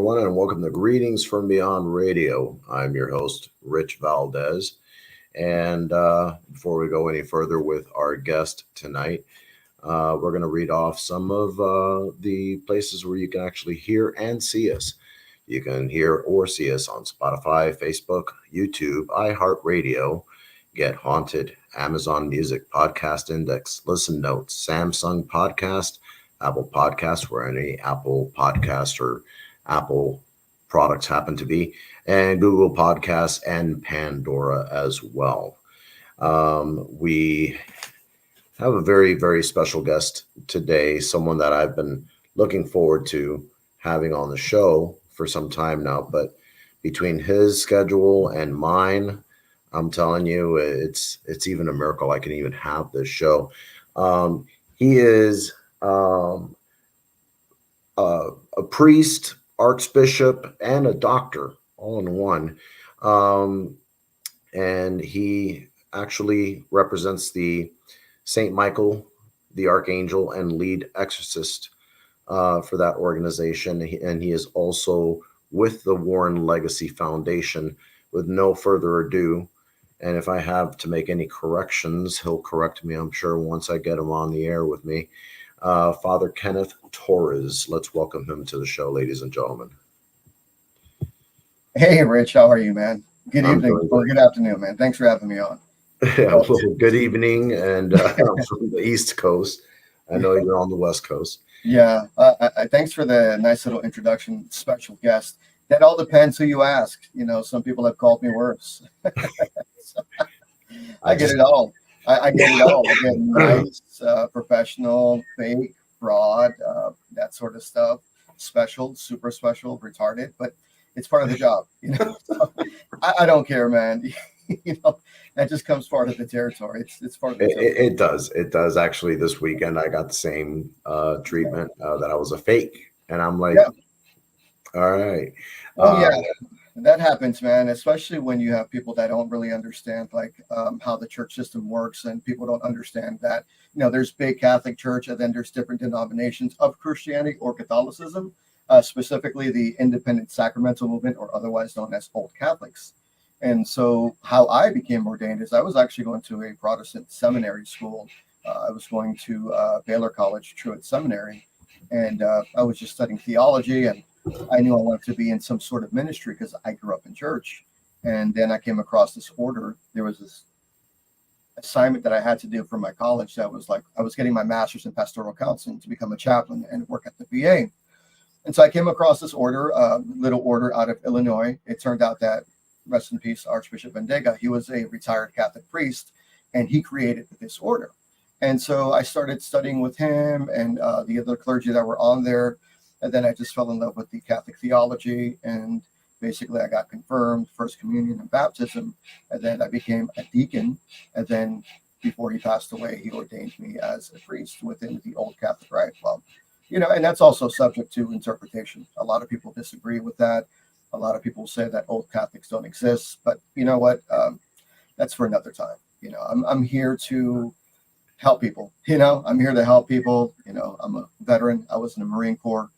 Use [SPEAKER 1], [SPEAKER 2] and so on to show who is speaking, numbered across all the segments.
[SPEAKER 1] everyone, and welcome to Greetings from Beyond Radio. I'm your host, Rich Valdez. And before we go any further with our guest tonight, we're going to read off some of the places where you can actually hear and see us. You can hear or see us on Spotify, Facebook, YouTube, iHeartRadio, Get Haunted, Amazon Music, Podcast Index, Listen Notes, Samsung Podcast, Apple Podcasts, where any Apple Podcast or Apple products happen to be, and Google Podcasts and Pandora as well. We have a very, very special guest today, someone that I've been looking forward to having on the show for some time now, but between his schedule and mine, I'm telling you, it's even a miracle I can even have this show. He is a priest, archbishop, and a doctor all in one. And he actually represents the St. Michael, the Archangel, and lead exorcist for that organization. And he is also with the Warren Legacy Foundation. With no further ado, and if I have to make any corrections, he'll correct me, I'm sure, once I get him on the air with me. Father Kenneth Torres. Let's welcome him to the show, ladies and gentlemen.
[SPEAKER 2] Hey, Rich, how are you, man? Good evening or good afternoon, man. Thanks for having me on.
[SPEAKER 1] Yeah, well, good evening, and I'm from the East Coast. I know you're on the West Coast.
[SPEAKER 2] Yeah, thanks for the nice little introduction, special guest. That all depends who you ask. You know, some people have called me worse. So, I get it all. I get it all. I get nice, professional, fake, broad, that sort of stuff. Special, super special, retarded, but it's part of the job. You know, so I don't care, man. You know, that just comes part of the territory. It's part of the territory.
[SPEAKER 1] It does. Actually, this weekend I got the same treatment that I was a fake, and I'm like, yeah. All right.
[SPEAKER 2] Oh yeah, that happens, man. Especially when you have people that don't really understand like how the church system works, and people don't understand that there's big Catholic Church, and then there's different denominations of Christianity or Catholicism, specifically the Independent Sacramental Movement, or otherwise known as Old Catholics. And so, how I became ordained is I was actually going to a Protestant seminary school. I was going to Baylor College Truett Seminary, and I was just studying theology, and I knew I wanted to be in some sort of ministry because I grew up in church. And then I came across this order. There was this assignment that I had to do for my college that was like, I was getting my master's in pastoral counseling to become a chaplain and work at the VA. And so I came across this order, little order out of Illinois. It turned out that, rest in peace, Archbishop Vendega, he was a retired Catholic priest, and he created this order. And so I started studying with him and the other clergy that were on there. And then I just fell in love with the Catholic theology, and basically I got confirmed, First Communion and baptism, and then I became a deacon. And then before he passed away, he ordained me as a priest within the Old Catholic Rite. Well, and that's also subject to interpretation. A lot of people disagree with that. A lot of people say that Old Catholics don't exist, but you know what? That's for another time. I'm here to help people. I'm here to help people. I'm a veteran. I was in the Marine Corps.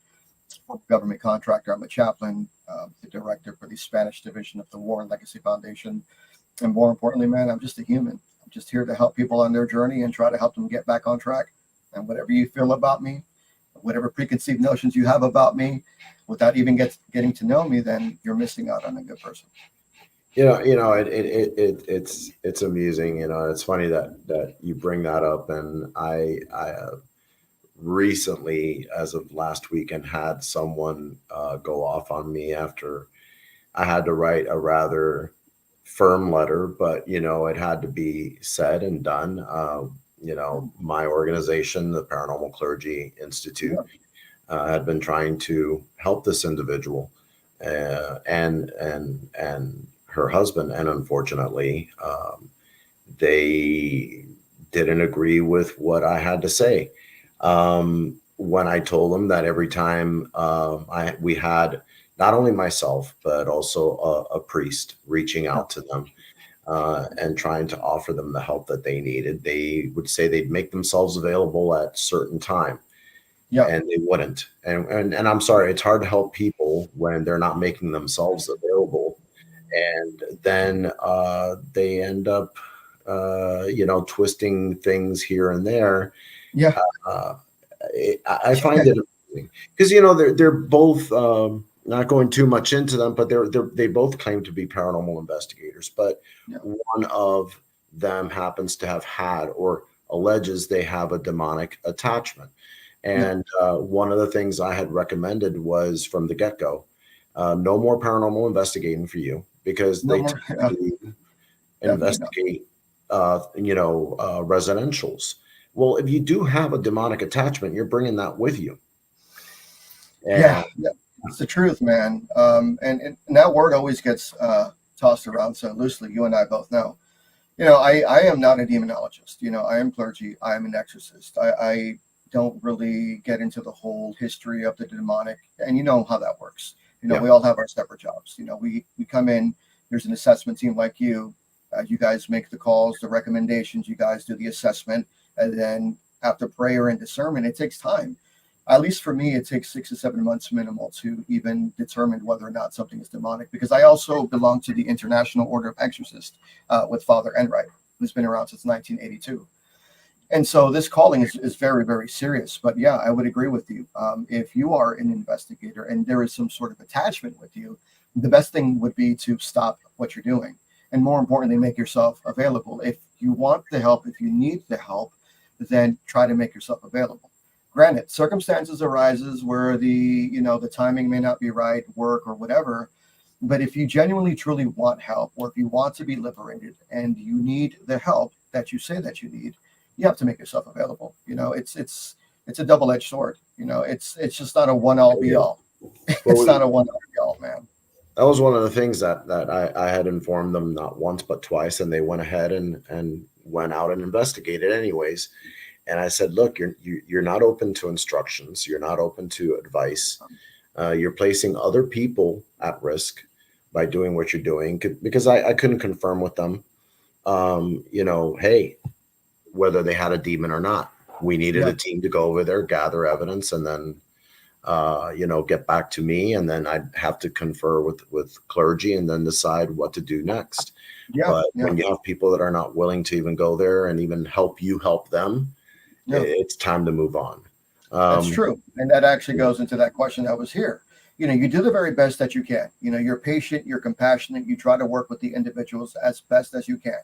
[SPEAKER 2] Government contractor. I'm a chaplain, the director for the Spanish division of the Warren Legacy Foundation. And more importantly, man, I'm just a human. I'm just here to help people on their journey and try to help them get back on track. And whatever you feel about me, whatever preconceived notions you have about me, without even getting to know me, then you're missing out on a good person.
[SPEAKER 1] It's amusing. It's funny that you bring that up, and I recently, as of last weekend, had someone go off on me after I had to write a rather firm letter, but it had to be said and done. My organization, the Paranormal Clergy Institute, had been trying to help this individual and her husband, and unfortunately, they didn't agree with what I had to say. When I told them that every time we had not only myself, but also a priest reaching out to them and trying to offer them the help that they needed, they would say they'd make themselves available at certain time.
[SPEAKER 2] Yeah.
[SPEAKER 1] and they wouldn't. And I'm sorry, it's hard to help people when they're not making themselves available, and then they end up, twisting things here and there.
[SPEAKER 2] Yeah.
[SPEAKER 1] Uh, I find it amazing because they're both, not going too much into them, but they both claim to be paranormal investigators. But
[SPEAKER 2] Yeah.
[SPEAKER 1] one of them happens to have had or alleges they have a demonic attachment.
[SPEAKER 2] Yeah.
[SPEAKER 1] And one of the things I had recommended was from the get go, no more paranormal investigating for you because
[SPEAKER 2] No
[SPEAKER 1] they
[SPEAKER 2] more.
[SPEAKER 1] tend
[SPEAKER 2] Yeah,
[SPEAKER 1] to
[SPEAKER 2] definitely not.
[SPEAKER 1] investigate, residentials. Well, if you do have a demonic attachment, you're bringing that with you.
[SPEAKER 2] Yeah.
[SPEAKER 1] And
[SPEAKER 2] Yeah. It's the truth, man. And that word always gets tossed around so loosely. You and I both know. I am not a demonologist. I am clergy. I am an exorcist. I don't really get into the whole history of the demonic, and you know how that works.
[SPEAKER 1] yeah,
[SPEAKER 2] We all have our separate jobs. We come in. There's an assessment team like you. You guys make the calls, the recommendations. You guys do the assessment, and then after prayer and discernment, it takes time. At least for me, it takes 6 to 7 months minimal to even determine whether or not something is demonic. Because I also belong to the International Order of Exorcists with Father Enright, who's been around since 1982. And so this calling is very, very serious. But yeah, I would agree with you. If you are an investigator and there is some sort of attachment with you, the best thing would be to stop what you're doing. And more importantly, make yourself available. If you want the help, if you need the help, then try to make yourself available. Granted, circumstances arises where the timing may not be right, work or whatever. But if you genuinely truly want help, or if you want to be liberated and you need the help that you say that you need, you have to make yourself available. It's a double-edged sword. It's just not a one all be all.
[SPEAKER 1] well,
[SPEAKER 2] It's not a one all be all, man.
[SPEAKER 1] that was one of the things that I had informed them not once but twice, and they went ahead and went out and investigated anyways. And I said, look, you're not open to instructions. You're not open to advice. You're placing other people at risk by doing what you're doing because I couldn't confirm with them, hey, whether they had a demon or not. We needed
[SPEAKER 2] Yeah,
[SPEAKER 1] a team to go over there, gather evidence, and then, get back to me. And then I'd have to confer with clergy and then decide what to do next.
[SPEAKER 2] yeah,
[SPEAKER 1] But
[SPEAKER 2] yeah,
[SPEAKER 1] when you have people that are not willing to even go there and even help you help them,
[SPEAKER 2] yeah.
[SPEAKER 1] it's time to move on.
[SPEAKER 2] That's
[SPEAKER 1] Um,
[SPEAKER 2] true. And that actually goes into that question that was here. You do the very best that you can. You're patient, you're compassionate, you try to work with the individuals as best as you can.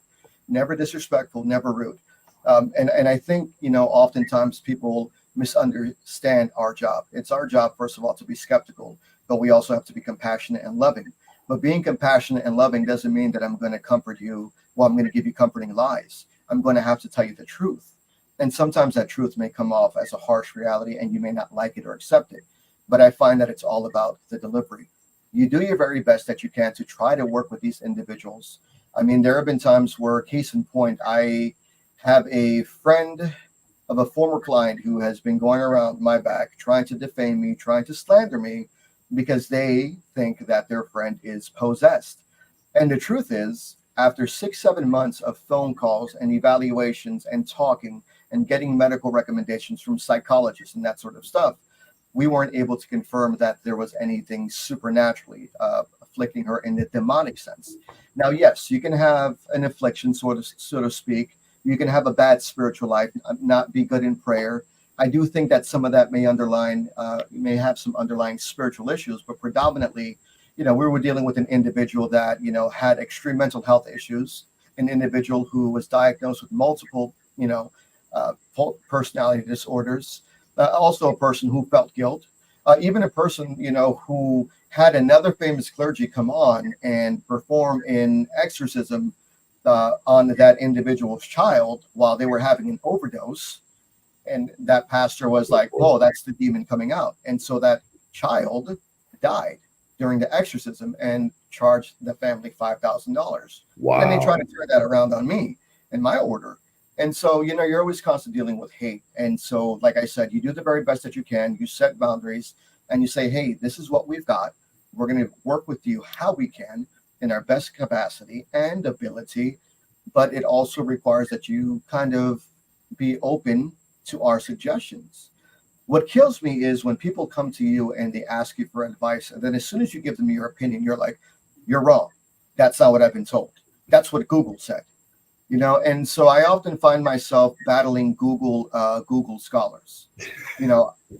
[SPEAKER 2] Never disrespectful, never rude. And I think, oftentimes people misunderstand our job. It's our job, first of all, to be skeptical, but we also have to be compassionate and loving. But being compassionate and loving doesn't mean that I'm going to comfort you. Well, I'm going to give you comforting lies. I'm going to have to tell you the truth. And sometimes that truth may come off as a harsh reality and you may not like it or accept it. But I find that it's all about the delivery. You do your very best that you can to try to work with these individuals. I mean, there have been times where, case in point, I have a friend of a former client who has been going around my back trying to defame me, trying to slander me because they think that their friend is possessed. And the truth is, after 6, 7 months of phone calls and evaluations and talking and getting medical recommendations from psychologists and that sort of stuff, we weren't able to confirm that there was anything supernaturally afflicting her in the demonic sense. Now, yes, you can have an affliction, so to speak. You can have a bad spiritual life, not be good in prayer. I do think that some of that may have some underlying spiritual issues, but predominantly, we were dealing with an individual that, had extreme mental health issues, an individual who was diagnosed with multiple, personality disorders, also a person who felt guilt, even a person, who had another famous clergy come on and perform an exorcism on that individual's child while they were having an overdose. And that pastor was like, "Whoa, that's the demon coming out." And so that child died during the exorcism and charged the family $5,000. And they tried
[SPEAKER 1] wow.
[SPEAKER 2] to turn that around on me and my order. And so, you're always constantly dealing with hate. And so, like I said, you do the very best that you can. You set boundaries and you say, "Hey, this is what we've got. We're going to work with you how we can in our best capacity and ability." But it also requires that you kind of be open to our suggestions. What kills me is when people come to you and they ask you for advice, and then as soon as you give them your opinion, you're like, you're wrong. That's not what I've been told. That's what Google said. And so I often find myself battling Google scholars.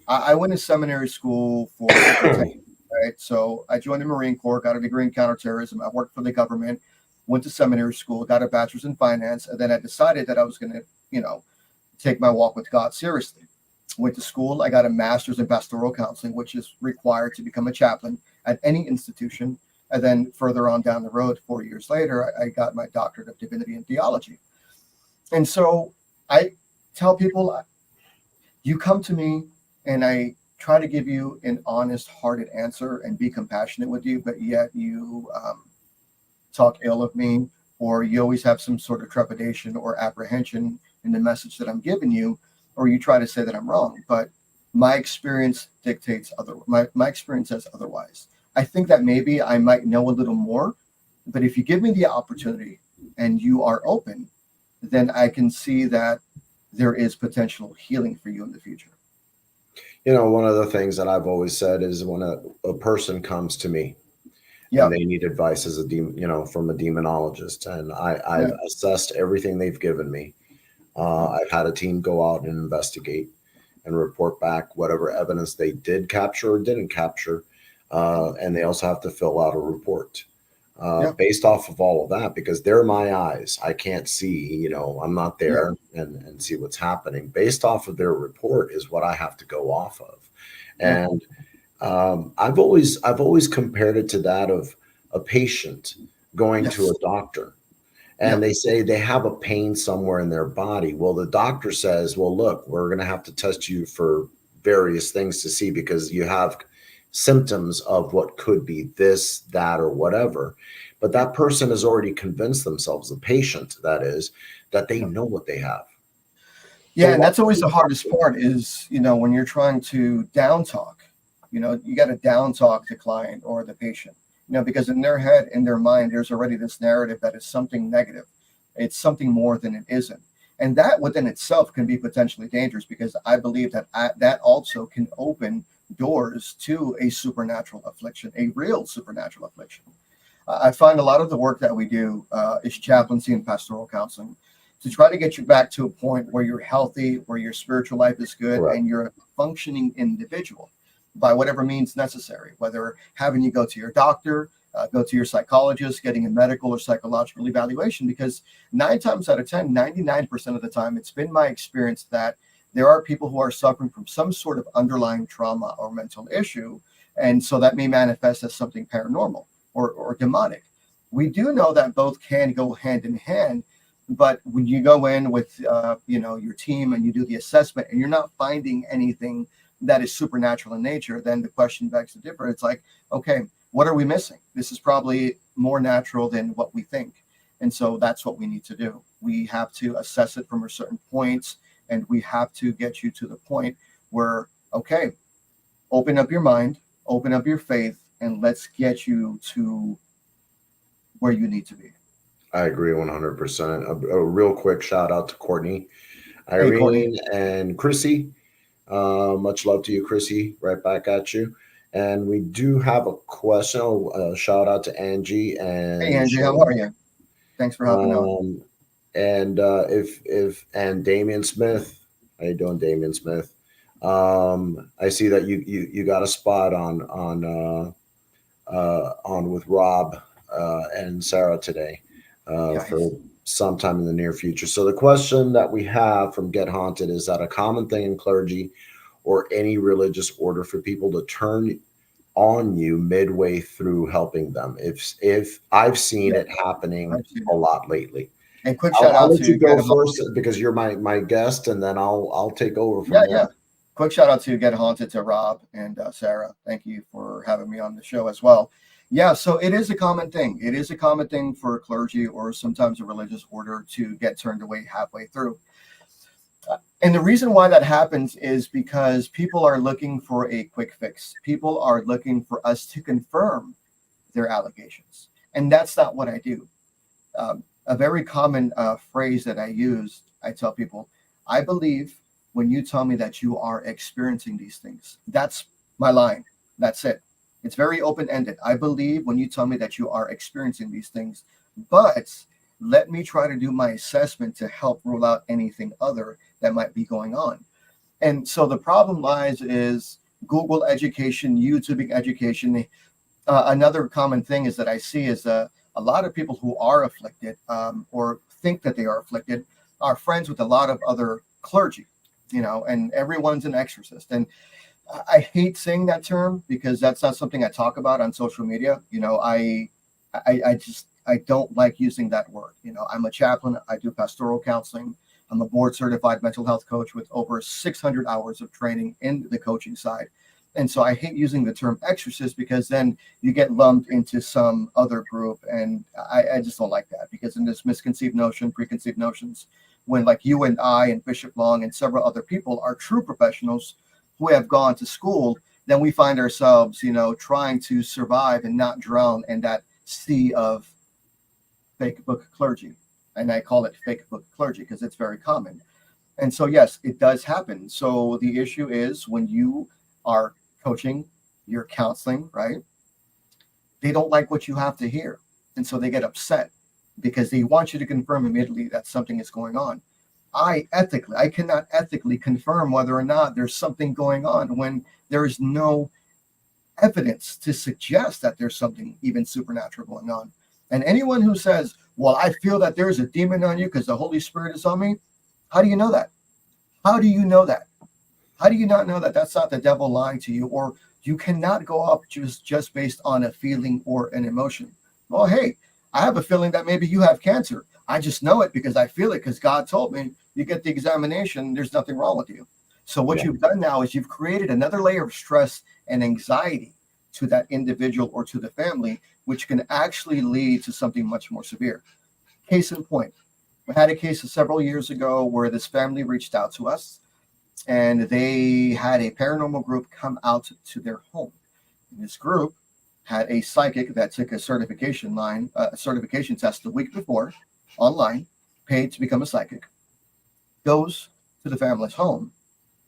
[SPEAKER 2] I went to seminary school for over 10 years, right? So I joined the Marine Corps, got a degree in counterterrorism. I worked for the government, went to seminary school, got a bachelor's in finance, and then I decided that I was going to, take my walk with God seriously. Went to school. I got a master's in pastoral counseling, which is required to become a chaplain at any institution. And then further on down the road, 4 years later, I got my doctorate of divinity and theology. And so I tell people, you come to me and I try to give you an honest, hearted answer and be compassionate with you, but yet you talk ill of me, or you always have some sort of trepidation or apprehension in the message that I'm giving you, or you try to say that I'm wrong. But my experience dictates my experience says otherwise. I think that maybe I might know a little more, but if you give me the opportunity and you are open, then I can see that there is potential healing for you in the future.
[SPEAKER 1] One of the things that I've always said is when a person comes to me and they need advice as a from a demonologist, and I've assessed everything they've given me. I've had a team go out and investigate and report back whatever evidence they did capture or didn't capture. And they also have to fill out a report based off of all of that, because they're my eyes. I can't see, I'm not there and see what's happening. Based off of their report is what I have to go off of. And I've always compared it to that of a patient going to a doctor. And they say they have a pain somewhere in their body. Well, the doctor says, well, look, we're going to have to test you for various things to see, because you have symptoms of what could be this, that, or whatever. But that person has already convinced themselves, the patient, that is, that they know what they have.
[SPEAKER 2] Yeah, and that's always the hardest part is, when you're trying to down talk, you got to down talk the client or the patient, because in their head, in their mind, there's already this narrative that is something negative. It's something more than it isn't. And that within itself can be potentially dangerous, because I believe that that also can open doors to a supernatural affliction, a real supernatural affliction. I find a lot of the work that we do is chaplaincy and pastoral counseling to try to get you back to a point where you're healthy, where your spiritual life is good, and you're a functioning individual by whatever means necessary, whether having you go to your doctor, go to your psychologist, getting a medical or psychological evaluation, because 9 times out of 10, 99% of the time, it's been my experience that there are people who are suffering from some sort of underlying trauma or mental issue. And so that may manifest as something paranormal or demonic. We do know that both can go hand in hand, but when you go in with your team and you do the assessment and you're not finding anything that is supernatural in nature, then the question begs to differ. It's like, okay, what are we missing? This is probably more natural than what we think. And so that's what we need to do. We have to assess it from a certain point, and we have to get you to the point where, okay, open up your mind, open up your faith, and let's get you to where you need to be.
[SPEAKER 1] I agree 100%. A real quick shout out to Courtney, Irene, and Chrissy. Much love to you, Chrissy. Right back at you. And we do have a question. Shout out to Angie. And
[SPEAKER 2] hey, Angie, how are you? Thanks for helping out.
[SPEAKER 1] And and Damian Smith. How you doing, Damian Smith? I see that you got a spot on with Rob and Sarah today for sometime in the near future. So the question that we have from Get Haunted is that a common thing in clergy or any religious order for people to turn on you midway through helping them? If I've seen it happening a lot lately.
[SPEAKER 2] And quick shout out
[SPEAKER 1] I'll let
[SPEAKER 2] to
[SPEAKER 1] you go first because you're my guest, and then I'll take over from there.
[SPEAKER 2] Yeah. Quick shout out to Get Haunted, to Rob and Sarah. Thank you for having me on the show as well. Yeah, so it is a common thing. It is a common thing for clergy or sometimes a religious order to get turned away halfway through. And the reason why that happens is because people are looking for a quick fix. People are looking for us to confirm their allegations. And that's not what I do. A very common phrase that I use, I tell people, I believe when you tell me that you are experiencing these things. That's my line. That's it. It's very open-ended. I believe when you tell me that you are experiencing these things, but let me try to do my assessment to help rule out anything other that might be going on. And so the problem lies is Google education, YouTube education. Another common thing is that I see is a lot of people who are afflicted or think that they are afflicted are friends with a lot of other clergy, and everyone's an exorcist. And I hate saying that term because that's not something I talk about on social media. I don't like using that word. I'm a chaplain. I do pastoral counseling. I'm a board certified mental health coach with over 600 hours of training in the coaching side. And so I hate using the term exorcist because then you get lumped into some other group. And I just don't like that because in this preconceived notions, when like you and I and Bishop Long and several other people are true professionals who have gone to school, then we find ourselves, trying to survive and not drown in that sea of fake book clergy. And I call it fake book clergy because it's very common. And so, yes, it does happen. So the issue is when you are coaching, you're counseling, right? They don't like what you have to hear. And so they get upset because they want you to confirm immediately that something is going on. I cannot ethically confirm whether or not there's something going on when there is no evidence to suggest that there's something even supernatural going on. And anyone who says, well, I feel that there's a demon on you because the Holy Spirit is on me, how do you know that? How do you know that? How do you not know that that's not the devil lying to you? Or you cannot go up just based on a feeling or an emotion. Well, hey, I have a feeling that maybe you have cancer. I just know it because I feel it because God told me. You get the examination, there's nothing wrong with you. So what you've done now is you've created another layer of stress and anxiety to that individual or to the family, which can actually lead to something much more severe. Case in point, we had a case several years ago where this family reached out to us and they had a paranormal group come out to their home. And this group had a psychic that took a certification test the week before online, paid to become a psychic, goes to the family's home,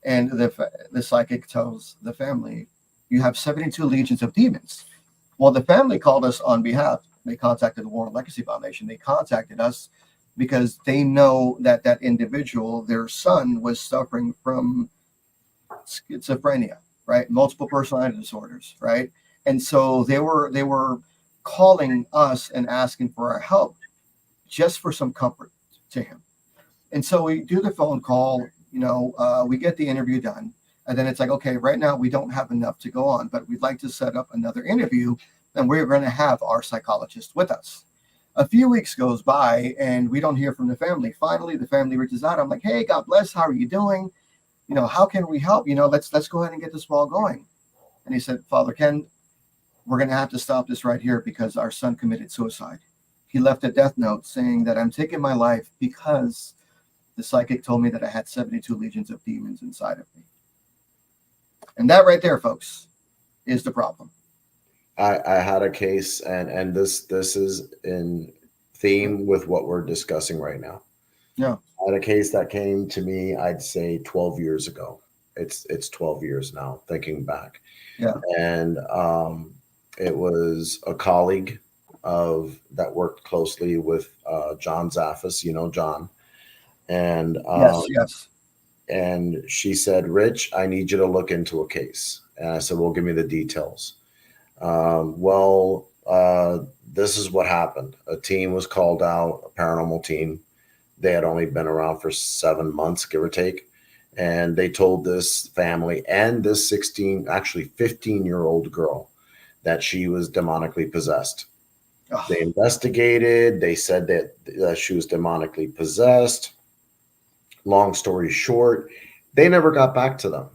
[SPEAKER 2] and the psychic tells the family, you have 72 legions of demons. Well, the family called us on behalf. They contacted the War and Legacy Foundation. They contacted us because they know that that individual, their son, was suffering from schizophrenia, right? Multiple personality disorders, right? And so they were calling us and asking for our help just for some comfort to him. And so we do the phone call, we get the interview done. And then it's like, okay, right now we don't have enough to go on, but we'd like to set up another interview. And we're going to have our psychologist with us. A few weeks goes by and we don't hear from the family. Finally, the family reaches out. I'm like, hey, God bless. How are you doing? How can we help? Let's go ahead and get this ball going. And he said, Father Ken, we're going to have to stop this right here because our son committed suicide. He left a death note saying that I'm taking my life because the psychic told me that I had 72 legions of demons inside of me. And that right there, folks, is the problem.
[SPEAKER 1] I had a case, and this is in theme with what we're discussing right now.
[SPEAKER 2] Yeah.
[SPEAKER 1] I had a case that came to me, I'd say 12 years ago. It's 12 years now, thinking back.
[SPEAKER 2] Yeah.
[SPEAKER 1] And it was a colleague that worked closely with John Zaffis, John. And
[SPEAKER 2] yes.
[SPEAKER 1] And she said, Rich, I need you to look into a case. And I said, well, give me the details. This is what happened. A team was called out, a paranormal team. They had only been around for 7 months, give or take. And they told this family and this 15-year-old girl that she was demonically possessed. Oh. They investigated. They said that she was demonically possessed. Long story short, they never got back to them.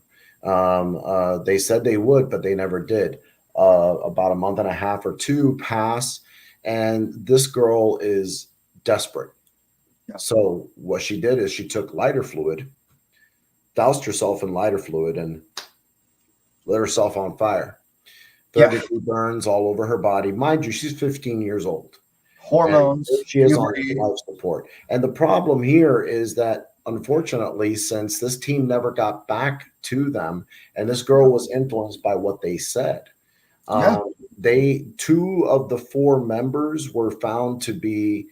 [SPEAKER 1] They said they would, but they never did. About a month and a half or two pass, and this girl is desperate. Yeah. So what she did is she took lighter fluid, doused herself in lighter fluid, and lit herself on fire. 32 burns all over her body. Mind you, she's 15 years old.
[SPEAKER 2] Hormones.
[SPEAKER 1] She is on life support. And the problem here is that unfortunately, since this team never got back to them, and this girl was influenced by what they said,
[SPEAKER 2] Yeah.
[SPEAKER 1] two of the four members were found to be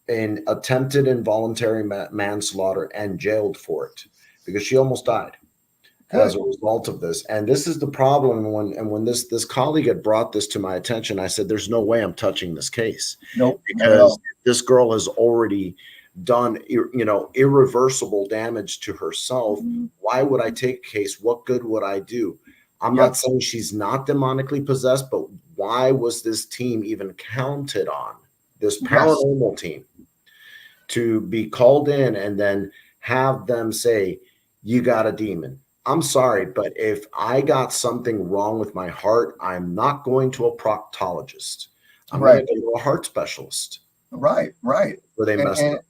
[SPEAKER 1] in attempted involuntary manslaughter and jailed for it because she almost died as
[SPEAKER 2] Good.
[SPEAKER 1] a result of this. And this is the problem. When this colleague had brought this to my attention, I said, "There's no way I'm touching this case
[SPEAKER 2] Nope. Not at
[SPEAKER 1] because
[SPEAKER 2] all.
[SPEAKER 1] this girl has already done irreversible damage to herself. Why would I take a case? What good would I do?" I'm
[SPEAKER 2] Yep.
[SPEAKER 1] not saying she's not demonically possessed, but why was this team even counted on, this
[SPEAKER 2] Yes.
[SPEAKER 1] paranormal team, to be called in and then have them say, "You got a demon"? I'm sorry, but if I got something wrong with my heart, I'm not going to a proctologist. I'm going
[SPEAKER 2] Right.
[SPEAKER 1] to go to a heart specialist
[SPEAKER 2] Right. Right.
[SPEAKER 1] where they
[SPEAKER 2] And
[SPEAKER 1] messed
[SPEAKER 2] and
[SPEAKER 1] up.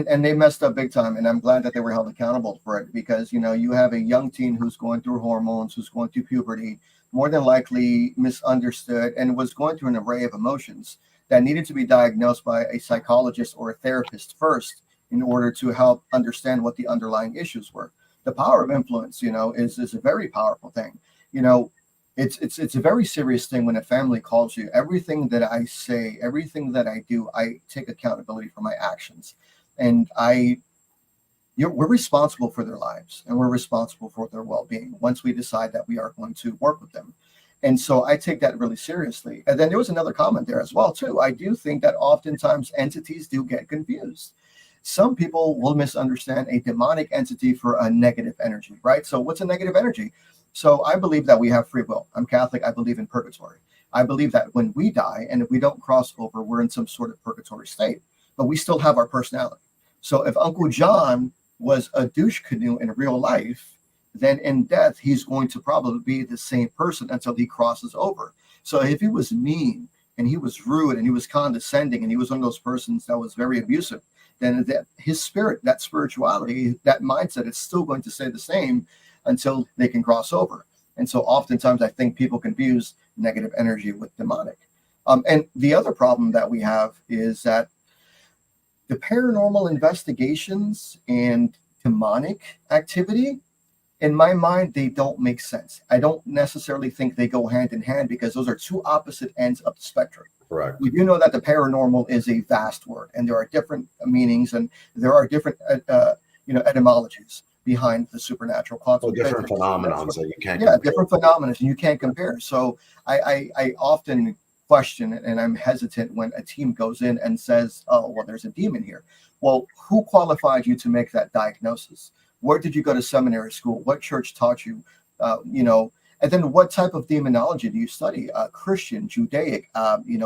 [SPEAKER 2] and they messed up big time, and I'm glad that they were held accountable for it, because you have a young teen who's going through hormones, who's going through puberty, more than likely misunderstood, and was going through an array of emotions that needed to be diagnosed by a psychologist or a therapist first in order to help understand what the underlying issues were. The power of influence, is a very powerful thing. you know it's a very serious thing when a family calls you. Everything that I say, everything that I do, I take accountability for my actions, and we're responsible for their lives, and we're responsible for their well-being once we decide that we are going to work with them. And so I take that really seriously. And then there was another comment there as well too. I do think that oftentimes entities do get confused. Some people will misunderstand a demonic entity for a negative energy, right? So what's a negative energy? So I believe that we have free will. I'm Catholic. I believe in purgatory. I believe that when we die and if we don't cross over, we're in some sort of purgatory state, but we still have our personality. So if Uncle John was a douche canoe in real life, then in death, he's going to probably be the same person until he crosses over. So if he was mean and he was rude and he was condescending and he was one of those persons that was very abusive, then his spirit, that spirituality, that mindset is still going to stay the same until they can cross over. And so oftentimes I think people confuse negative energy with demonic. And the other problem that we have is that the paranormal investigations and demonic activity, in my mind, they don't make sense. I don't necessarily think they go hand in hand, because those are two opposite ends of the spectrum.
[SPEAKER 1] Correct.
[SPEAKER 2] We do know that the paranormal is a vast word, and there are different meanings, and there are different, etymologies behind the supernatural,
[SPEAKER 1] Well,
[SPEAKER 2] quantum
[SPEAKER 1] different
[SPEAKER 2] physics.
[SPEAKER 1] phenomenons that you can't
[SPEAKER 2] Yeah,
[SPEAKER 1] compare.
[SPEAKER 2] different phenomena, and you can't compare. So I often question, and I'm hesitant when a team goes in and says, "Oh, well, there's a demon here." Well, who qualified you to make that diagnosis? Where did you go to seminary school? What church taught you? And then what type of demonology do you study? Christian, Judaic,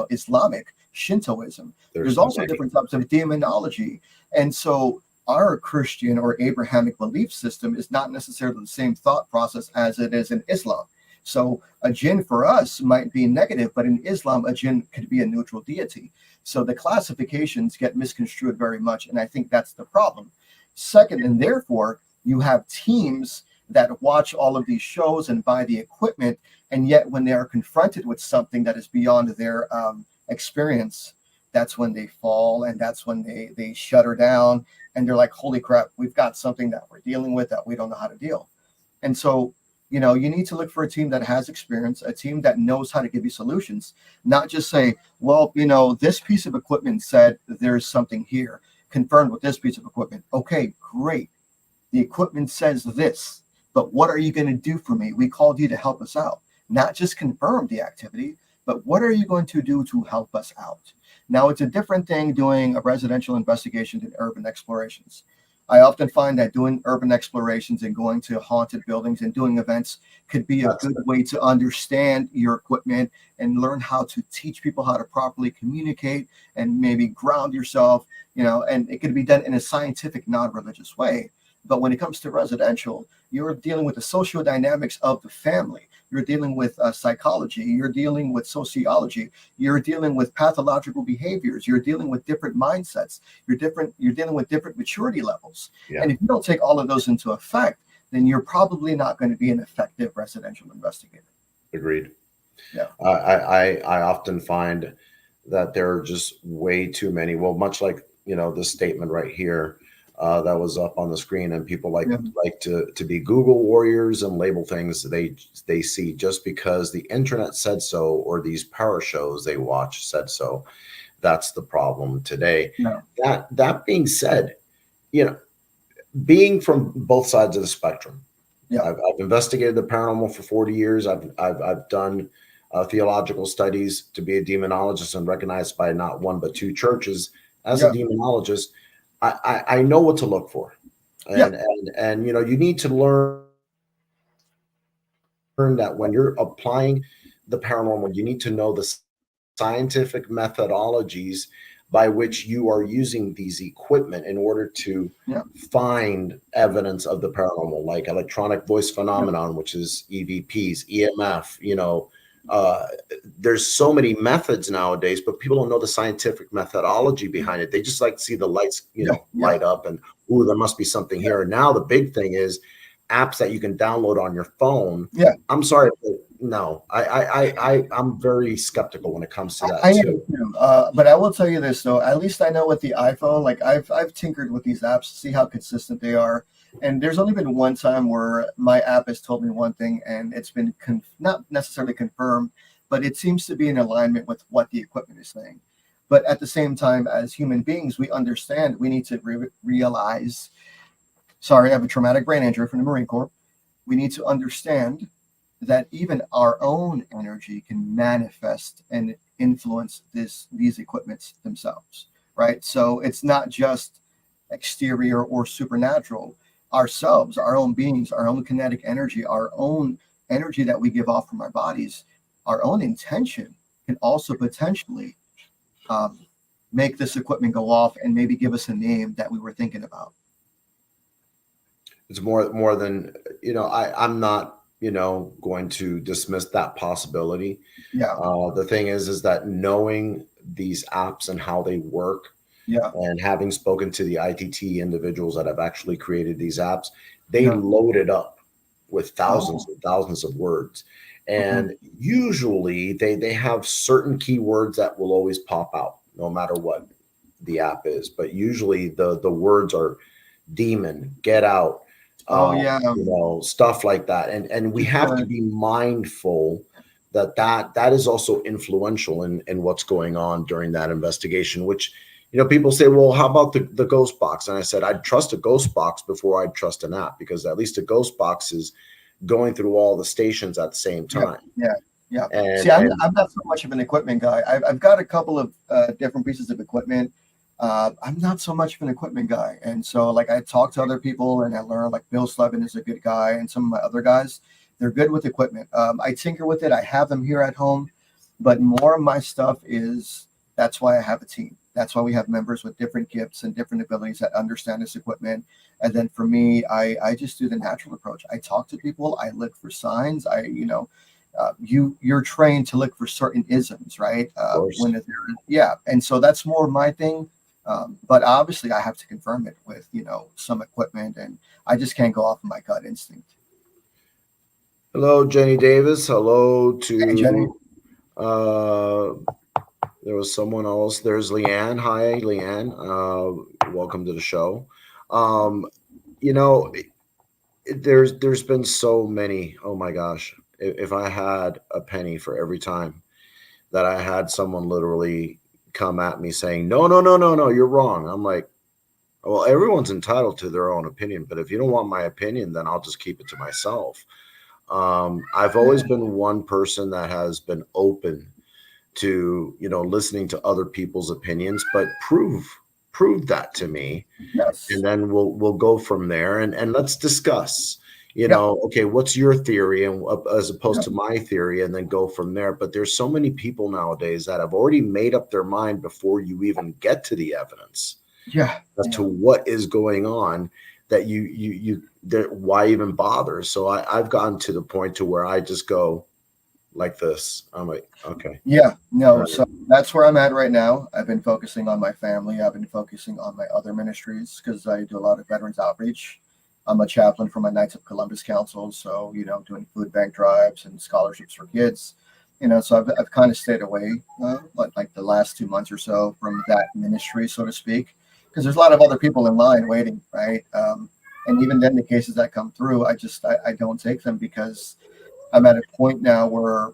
[SPEAKER 2] Islamic, Shintoism.
[SPEAKER 1] There's
[SPEAKER 2] There's
[SPEAKER 1] so
[SPEAKER 2] also
[SPEAKER 1] many.
[SPEAKER 2] different types of demonology. And so our Christian or Abrahamic belief system is not necessarily the same thought process as it is in Islam. So a jinn for us might be negative, but in Islam, a jinn could be a neutral deity. So the classifications get misconstrued very much, and I think that's the problem. Second, and therefore, you have teams that watch all of these shows and buy the equipment, and yet when they are confronted with something that is beyond their experience, that's when they fall, and that's when they shutter down, and they're like, "Holy crap, we've got something that we're dealing with that we don't know how to deal." And so, you need to look for a team that has experience, a team that knows how to give you solutions, not just say, "Well, this piece of equipment said there's something here, confirmed with this piece of equipment." Okay, great. The equipment says this, but what are you going to do for me? We called you to help us out, not just confirm the activity, but what are you going to do to help us out? Now, it's a different thing doing a residential investigation than urban explorations. I often find that doing urban explorations and going to haunted buildings and doing events could be a
[SPEAKER 1] That's
[SPEAKER 2] good way to understand your equipment and learn how to teach people how to properly communicate and maybe ground yourself, and it could be done in a scientific, non-religious way. But when it comes to residential, you're dealing with the social dynamics of the family. You're dealing with psychology. You're dealing with sociology. You're dealing with pathological behaviors. You're dealing with different mindsets. You're dealing with different maturity levels.
[SPEAKER 1] Yeah.
[SPEAKER 2] And if you don't take all of those into effect, then you're probably not going to be an effective residential investigator.
[SPEAKER 1] Agreed.
[SPEAKER 2] Yeah.
[SPEAKER 1] I often find that there are just way too many. Well, much like this statement right here, that was up on the screen, and people like
[SPEAKER 2] Yeah.
[SPEAKER 1] to be Google warriors and label things they see just because the internet said so, or these power shows they watch said so. That's the problem today.
[SPEAKER 2] No.
[SPEAKER 1] That being said, you know, being from both sides of the spectrum,
[SPEAKER 2] Yeah.
[SPEAKER 1] I've investigated the paranormal for 40 years. I've done theological studies to be a demonologist and recognized by not one but two churches as a
[SPEAKER 2] Yeah.
[SPEAKER 1] demonologist. I know what to look for,
[SPEAKER 2] Yeah.
[SPEAKER 1] and you know, you need to learn that when you're applying the paranormal, you need to know the scientific methodologies by which you are using these equipment in order to
[SPEAKER 2] Yeah.
[SPEAKER 1] find evidence of the paranormal, like electronic voice
[SPEAKER 2] Yeah.
[SPEAKER 1] phenomenon, which is EVPs, EMF. You know, uh, there's so many methods nowadays, but people don't know the scientific methodology behind it. They just like to see the lights, you
[SPEAKER 2] Yeah.
[SPEAKER 1] know, light up, and ooh, there must be something here. And now the big thing is apps that you can download on your phone.
[SPEAKER 2] Yeah.
[SPEAKER 1] I'm sorry, but no, I'm very skeptical when it comes to that
[SPEAKER 2] I am
[SPEAKER 1] too.
[SPEAKER 2] too. But I will tell you this though. At least I know with the iPhone, like I've tinkered with these apps to see how consistent they are. And there's only been one time where my app has told me one thing, and it's been not necessarily confirmed, but it seems to be in alignment with what the equipment is saying. But at the same time, as human beings, we understand we need to realize. Sorry, I have a traumatic brain injury from the Marine Corps. We need to understand that even our own energy can manifest and influence these equipments themselves, right? So it's not just exterior or supernatural. Ourselves, our own beings, our own kinetic energy, our own energy that we give off from our bodies, our own intention can also potentially make this equipment go off and maybe give us a name that we were thinking about.
[SPEAKER 1] It's more than, you know, I'm not, you know, going to dismiss that possibility.
[SPEAKER 2] Yeah.
[SPEAKER 1] The thing is that knowing these apps and how they work,
[SPEAKER 2] Yeah.
[SPEAKER 1] and having spoken to the ITT individuals that have actually created these apps, they
[SPEAKER 2] Yeah.
[SPEAKER 1] load it up with thousands
[SPEAKER 2] Oh,
[SPEAKER 1] and thousands of words.
[SPEAKER 2] okay.
[SPEAKER 1] And usually they have certain keywords that will always pop out no matter what the app is. But usually the words are demon, get out,
[SPEAKER 2] Oh, yeah.
[SPEAKER 1] you know, stuff like that. And we
[SPEAKER 2] Just
[SPEAKER 1] have to be mindful that is also influential in what's going on during that investigation, which, you know, people say, well, how about the ghost box? And I said, I'd trust a ghost box before I'd trust an app, because at least a ghost box is going through all the stations at the same
[SPEAKER 2] Yeah.
[SPEAKER 1] time.
[SPEAKER 2] Yeah. Yeah. See,
[SPEAKER 1] And
[SPEAKER 2] I'm not so much of an equipment guy. I've got a couple of different pieces of equipment. I'm not so much of an equipment guy. And so, like, I talk to other people and I learn, like, Bill Slevin is a good guy, and some of my other guys, they're good with equipment. I tinker with it. I have them here at home, but more of my stuff is that's why I have a team. That's why we have members with different gifts and different abilities that understand this equipment. And then for me, I just do the natural approach. I talk to people. I look for signs. You're trained to look for certain isms, right?
[SPEAKER 1] of course,
[SPEAKER 2] Yeah, and so that's more my thing. But obviously, I have to confirm it with some equipment, and I just can't go off of my gut instinct.
[SPEAKER 1] hello, Jenny Davis. Hello
[SPEAKER 2] Hey, Jenny.
[SPEAKER 1] to uh, there was someone else. There's Leanne. Hi, Leanne. Welcome to the show. Um, you know, there's been so many. Oh my gosh. If I had a penny for every time that I had someone literally come at me saying, no, no, no, no, no, you're wrong. I'm like, well, everyone's entitled to their own opinion, but if you don't want my opinion, then I'll just keep it to myself. I've always been one person that has been open to, you know, listening to other people's opinions, but prove that to me, and
[SPEAKER 2] Yes.
[SPEAKER 1] then we'll go from there, and let's discuss, you
[SPEAKER 2] Yeah.
[SPEAKER 1] know, okay, what's your theory, and as opposed
[SPEAKER 2] Yeah.
[SPEAKER 1] to my theory, and then go from there. But there's so many people nowadays that have already made up their mind before you even get to the evidence
[SPEAKER 2] Yeah.
[SPEAKER 1] as to what is going on, that why even bother. So I've gotten to the point to where I just go like this. I'm like, okay,
[SPEAKER 2] Yeah.
[SPEAKER 1] all
[SPEAKER 2] No.
[SPEAKER 1] right,
[SPEAKER 2] So that's where I'm at right now. I've been focusing on my family. I've been focusing on my other ministries because I do a lot of veterans outreach. I'm a chaplain for my Knights of Columbus Council, so doing food bank drives and scholarships for kids. So I've kind of stayed away, like the last 2 months or so from that ministry, so to speak. because there's a lot of other people in line waiting, right? And even then, the cases that come through, I don't take them because I'm at a point now where,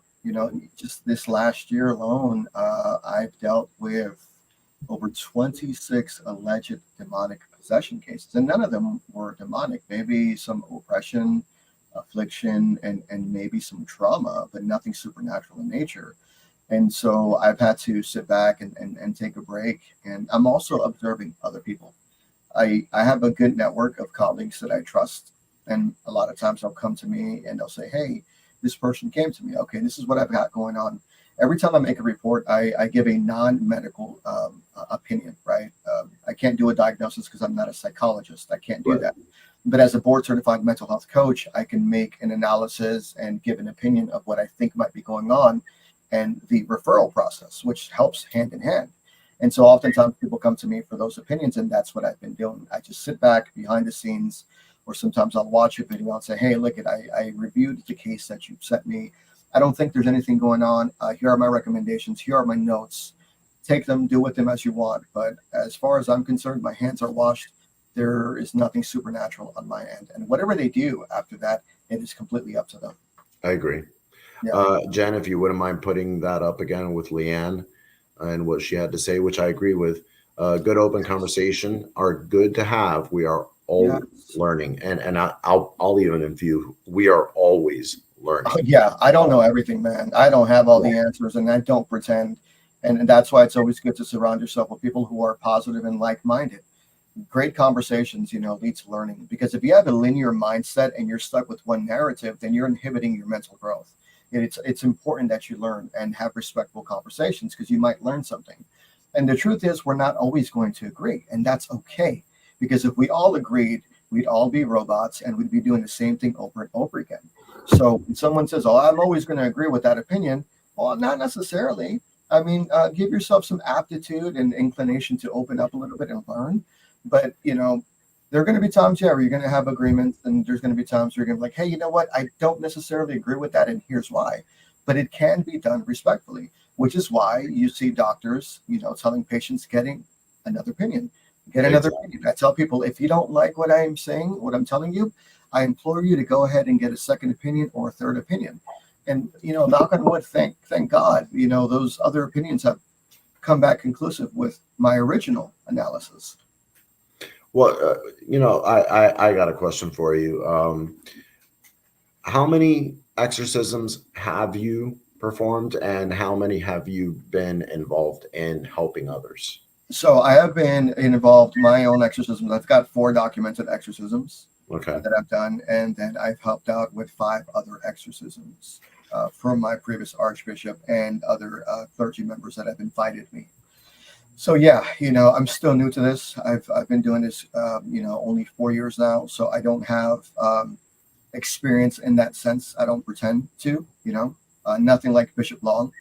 [SPEAKER 2] just this last year alone, I've dealt with over 26 alleged demonic possession cases, and none of them were demonic. Maybe some oppression, affliction, and maybe some trauma, but nothing supernatural in nature. And so I've had to sit back and take a break. And I'm also observing other people. I have a good network of colleagues that I trust. And a lot of times they'll come to me and they'll say, hey, this person came to me. Okay, this is what I've got going on. Every time I make a report, I give a non-medical opinion, right? I can't do a diagnosis because I'm not a psychologist. I can't do that. But as a board certified mental health coach, I can make an analysis and give an opinion of what I think might be going on and the referral process, which helps hand in hand. And so oftentimes people come to me for those opinions, and that's what I've been doing. I just sit back behind the scenes, or sometimes I'll watch a video and say, hey, look, I reviewed the case that you sent me. I don't think there's anything going on. Here are my recommendations. Here are my notes. Take them, do with them as you want. But as far as I'm concerned, my hands are washed. There is nothing supernatural on my end. And whatever they do after that, it is completely up to them.
[SPEAKER 1] I agree. Yeah. Jen, if you wouldn't mind putting that up again with Leanne and what she had to say, which I agree with. Good open conversation are good to have. We are always learning. And I'll even infuse, we are always learning.
[SPEAKER 2] Yeah, I don't know everything, man. I don't have all the answers, and I don't pretend. And that's why it's always good to surround yourself with people who are positive and like-minded. Great conversations, lead to learning. Because if you have a linear mindset and you're stuck with one narrative, then you're inhibiting your mental growth. And it's important that you learn and have respectful conversations because you might learn something. And the truth is, we're not always going to agree, and that's okay. Because if we all agreed, we'd all be robots and we'd be doing the same thing over and over again. So when someone says, oh, I'm always going to agree with that opinion, well, not necessarily. I mean, give yourself some aptitude and inclination to open up a little bit and learn. But, there are going to be times, where you're going to have agreements, and there's going to be times where you're going to be like, hey, you know what? I don't necessarily agree with that, and here's why. But it can be done respectfully, which is why you see doctors, telling patients getting another opinion. Get another opinion. I tell people, if you don't like what I'm saying, what I'm telling you, I implore you to go ahead and get a second opinion or a third opinion. And, knock on wood, thank God, those other opinions have come back conclusive with my original analysis.
[SPEAKER 1] Well, I got a question for you. How many exorcisms have you performed, and how many have you been involved in helping others?
[SPEAKER 2] So I have been involved in my own exorcisms. I've got 4 documented exorcisms that I've done, and then I've helped out with 5 other exorcisms from my previous Archbishop and other clergy members that have invited me. So yeah, I'm still new to this. I've been doing this, only 4 years now. So I don't have experience in that sense. I don't pretend to, nothing like Bishop Long.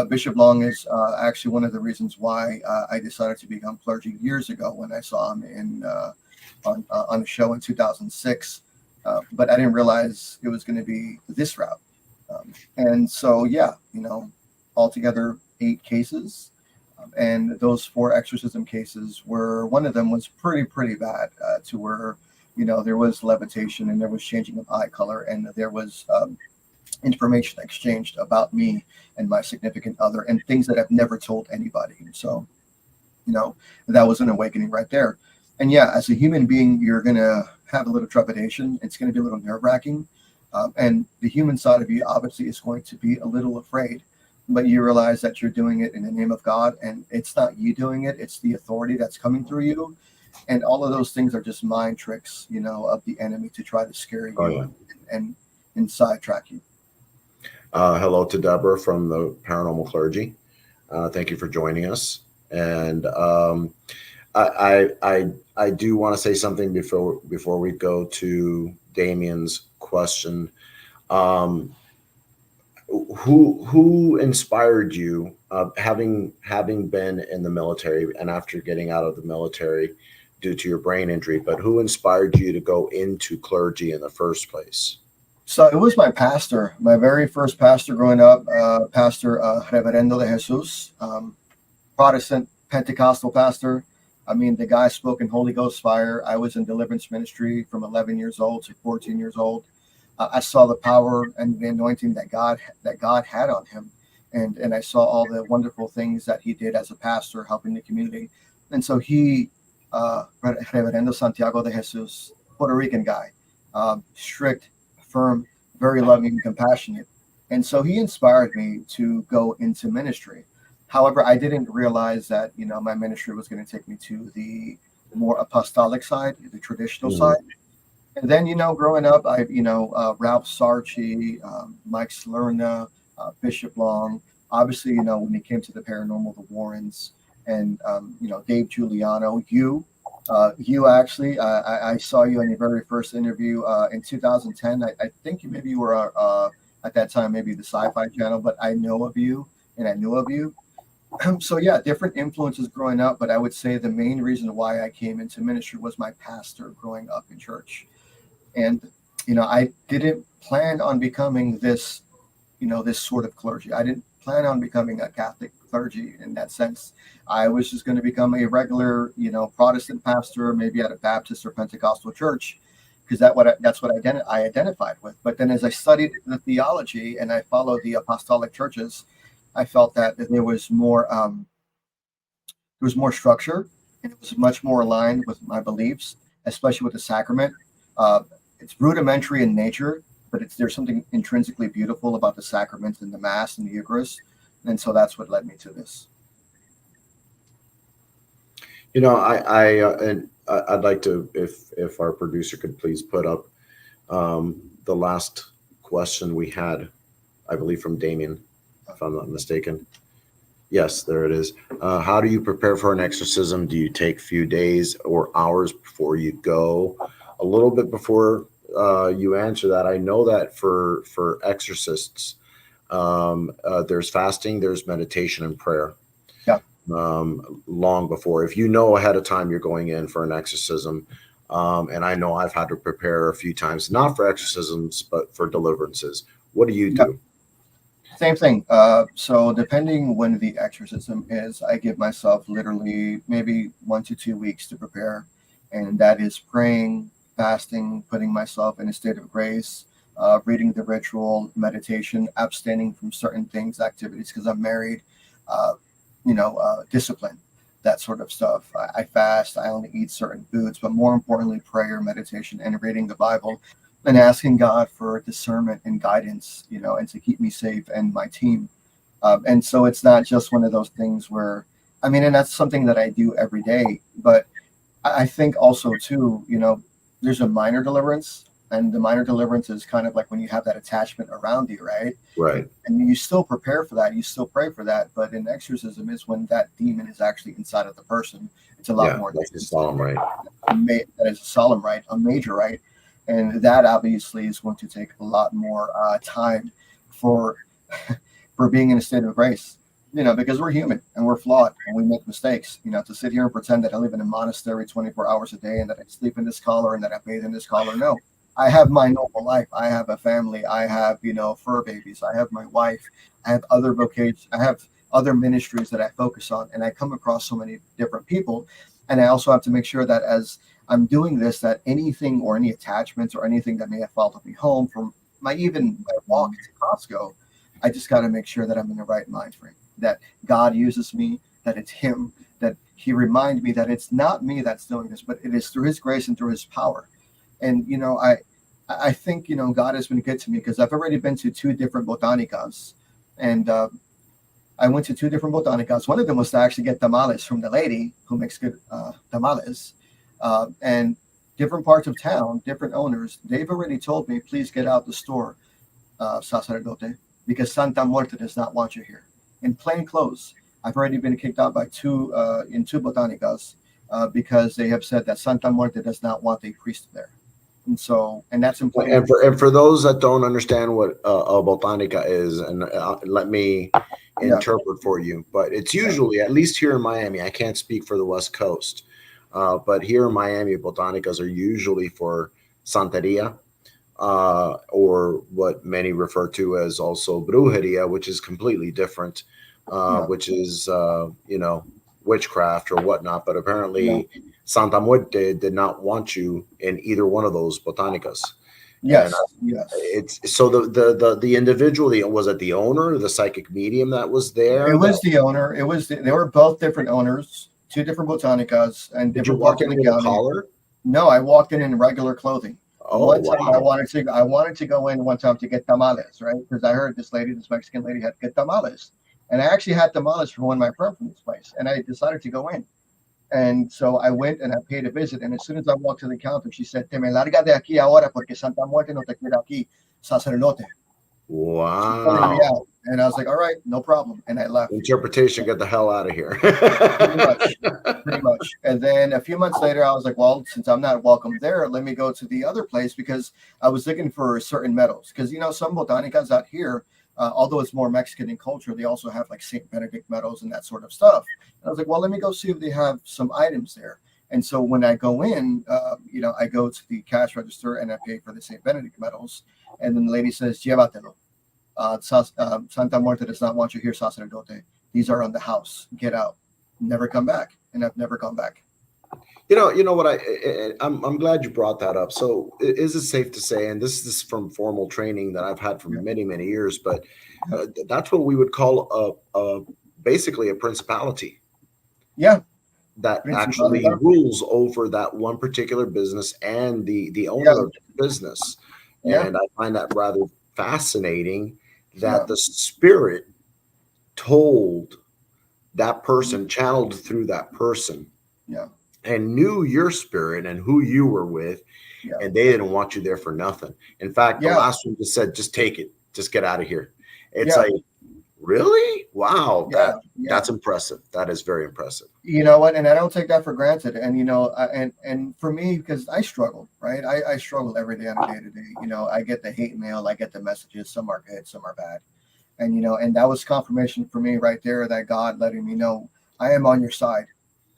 [SPEAKER 2] Bishop Long is actually one of the reasons why I decided to become clergy years ago when I saw him on a show in 2006. But I didn't realize it was going to be this route. And so, yeah, altogether 8 cases. And those 4 exorcism cases one of them was pretty bad to where, there was levitation and there was changing of eye color and there was information exchanged about me and my significant other and things that I've never told anybody. So, that was an awakening right there. And yeah, as a human being, you're going to have a little trepidation. It's going to be a little nerve-wracking. And the human side of you obviously is going to be a little afraid. But you realize that you're doing it in the name of God, and it's not you doing it, it's the authority that's coming through you. And all of those things are just mind tricks, of the enemy to try to scare you and sidetrack you.
[SPEAKER 1] Hello to Deborah from the Paranormal Clergy. Thank you for joining us. And I do want to say something before we go to Damien's question. Who inspired you, having been in the military and after getting out of the military due to your brain injury, but who inspired you to go into clergy in the first place?
[SPEAKER 2] So it was my pastor, my very first pastor growing up, Pastor Reverendo de Jesus, Protestant Pentecostal pastor. I mean, the guy spoke in Holy Ghost fire. I was in deliverance ministry from 11 years old to 14 years old. I saw the power and the anointing that God had on him, and I saw all the wonderful things that he did as a pastor, helping the community. And so he, Reverendo Santiago de Jesus, Puerto Rican guy, strict, firm, very loving and compassionate. And so he inspired me to go into ministry. However, I didn't realize that, my ministry was going to take me to the more apostolic side, the traditional side. And then, growing up, Ralph Sarchi, Mike Slerna, Bishop Long, obviously, when it came to the paranormal, the Warrens, and, Dave Giuliano, you actually, I saw you in your very first interview in 2010. I think maybe you were at that time, maybe the Sci-Fi Channel, but I know of you and I knew of you. So yeah, different influences growing up, but I would say the main reason why I came into ministry was my pastor growing up in church. And, I didn't plan on becoming this, this sort of clergy. I didn't plan on becoming a Catholic clergy in that sense. I was just going to become a regular, Protestant pastor, maybe at a Baptist or Pentecostal church, because that's what I identified with. But then as I studied the theology and I followed the apostolic churches, I felt that there was more structure, and it was much more aligned with my beliefs, especially with the sacrament. It's rudimentary in nature, but there's something intrinsically beautiful about the sacraments and the Mass and the Eucharist. And so that's what led me to this.
[SPEAKER 1] I'd like to, if our producer could please put up the last question we had, I believe from Damien, if I'm not mistaken. Yes, there it is. How do you prepare for an exorcism? Do you take a few days or hours before you go? A little bit before you answer that, I know that for exorcists, there's fasting, there's meditation and prayer.
[SPEAKER 2] Yeah.
[SPEAKER 1] Long before, if you know ahead of time you're going in for an exorcism, and I know I've had to prepare a few times, not for exorcisms, but for deliverances. What do you do?
[SPEAKER 2] Same thing. So depending when the exorcism is, I give myself literally maybe 1 to 2 weeks to prepare. And that is praying, fasting, putting myself in a state of grace, reading the ritual, meditation, abstaining from certain things, activities, because I'm married, discipline, that sort of stuff. I fast, I only eat certain foods, but more importantly, prayer, meditation, and reading the Bible, and asking God for discernment and guidance, and to keep me safe and my team. And so it's not just one of those things where, and that's something that I do every day. But I think also too, there's a minor deliverance, and the minor deliverance is kind of like when you have that attachment around you, right?
[SPEAKER 1] Right.
[SPEAKER 2] And you still prepare for that, you still pray for that. But an exorcism is when that demon is actually inside of the person. It's a lot more.
[SPEAKER 1] That's a solemn rite.
[SPEAKER 2] That is a solemn rite, a major rite. And that obviously is going to take a lot more time for being in a state of grace, because we're human and we're flawed and we make mistakes. To sit here and pretend that I live in a monastery 24 hours a day and that I sleep in this collar and that I bathe in this collar. No, I have my normal life. I have a family. I have, fur babies. I have my wife. I have other vocations. I have other ministries that I focus on. And I come across so many different people. And I also have to make sure that as I'm doing this, that anything or any attachments or anything that may have followed me home from my walk to Costco, I just got to make sure that I'm in the right mind frame, that God uses me, that it's Him, that He reminds me that it's not me that's doing this, but it is through His grace and through His power. And, I think, God has been good to me because I've already been to 2 different botanicas, and I went to 2 different botanicas. One of them was to actually get tamales from the lady who makes good tamales. And different parts of town, different owners, they've already told me, please get out the store, sacerdote, because Santa Muerte does not want you here. In plain clothes, I've already been kicked out by 2 botanicas because they have said that Santa Muerte does not want a priest there. And that's important.
[SPEAKER 1] And for those that don't understand what a botanica is, and let me interpret for you, but it's usually, at least here in Miami, I can't speak for the West Coast, but here in Miami, botanicas are usually for Santeria, or what many refer to as also brujeria, which is completely different, which is, witchcraft or whatnot, but apparently
[SPEAKER 2] No.
[SPEAKER 1] Santa Muerte did not want you in either one of those botanicas.
[SPEAKER 2] Yes.
[SPEAKER 1] And
[SPEAKER 2] Yes.
[SPEAKER 1] it's so the individual, was it the owner, or the psychic medium that was there?
[SPEAKER 2] It was the owner. They were both different owners, two different botanicas and
[SPEAKER 1] Did you
[SPEAKER 2] different
[SPEAKER 1] walk
[SPEAKER 2] parts of
[SPEAKER 1] in
[SPEAKER 2] the
[SPEAKER 1] with a
[SPEAKER 2] county.
[SPEAKER 1] collar?
[SPEAKER 2] No, I walked in regular clothing.
[SPEAKER 1] Oh,
[SPEAKER 2] One time
[SPEAKER 1] wow.
[SPEAKER 2] I wanted to go in one time to get tamales, right? Because I heard this Mexican lady had good tamales. And I actually had tamales from one of my friends from this place. And I decided to go in. And so I went and I paid a visit. And as soon as I walked to the counter, she said, "Te me larga de aquí ahora porque Santa Muerte no te quiere aquí, sacerdote." She's pulling me
[SPEAKER 1] Wow.
[SPEAKER 2] out. And I was like, "All right, no problem." And I left.
[SPEAKER 1] Interpretation, get the hell out of here.
[SPEAKER 2] Pretty much. Pretty much. And then a few months later, I was like, well, since I'm not welcome there, let me go to the other place, because I was looking for certain metals. Because, some botanicas out here, although it's more Mexican in culture, they also have like St. Benedict metals and that sort of stuff. And I was like, well, let me go see if they have some items there. And so when I go in, I go to the cash register and I pay for the St. Benedict metals. And then the lady says, llévatelo. Santa Muerte does not want you here, sacerdote. These are on the house. Get out. Never come back. And I've never gone back.
[SPEAKER 1] You know what, I'm glad you brought that up. So is it safe to say, and this is from formal training that I've had for many, many years, but that's what we would call basically a principality.
[SPEAKER 2] Yeah.
[SPEAKER 1] That actually rules over that one particular business and the owner of the business. And I find that rather fascinating that the spirit told that person, channeled through that person, and knew your spirit and who you were with, and they didn't want you there for nothing. In fact, the last one just said, just take it, just get out of here. It's like, really? Wow. That's impressive. That is very impressive.
[SPEAKER 2] You know what? And I don't take that for granted. And, and for me, because I struggle, right? I struggle every day on a day to day. I get the hate mail, I get the messages. Some are good, some are bad. And, and that was confirmation for me right there, that God letting me know I am on your side.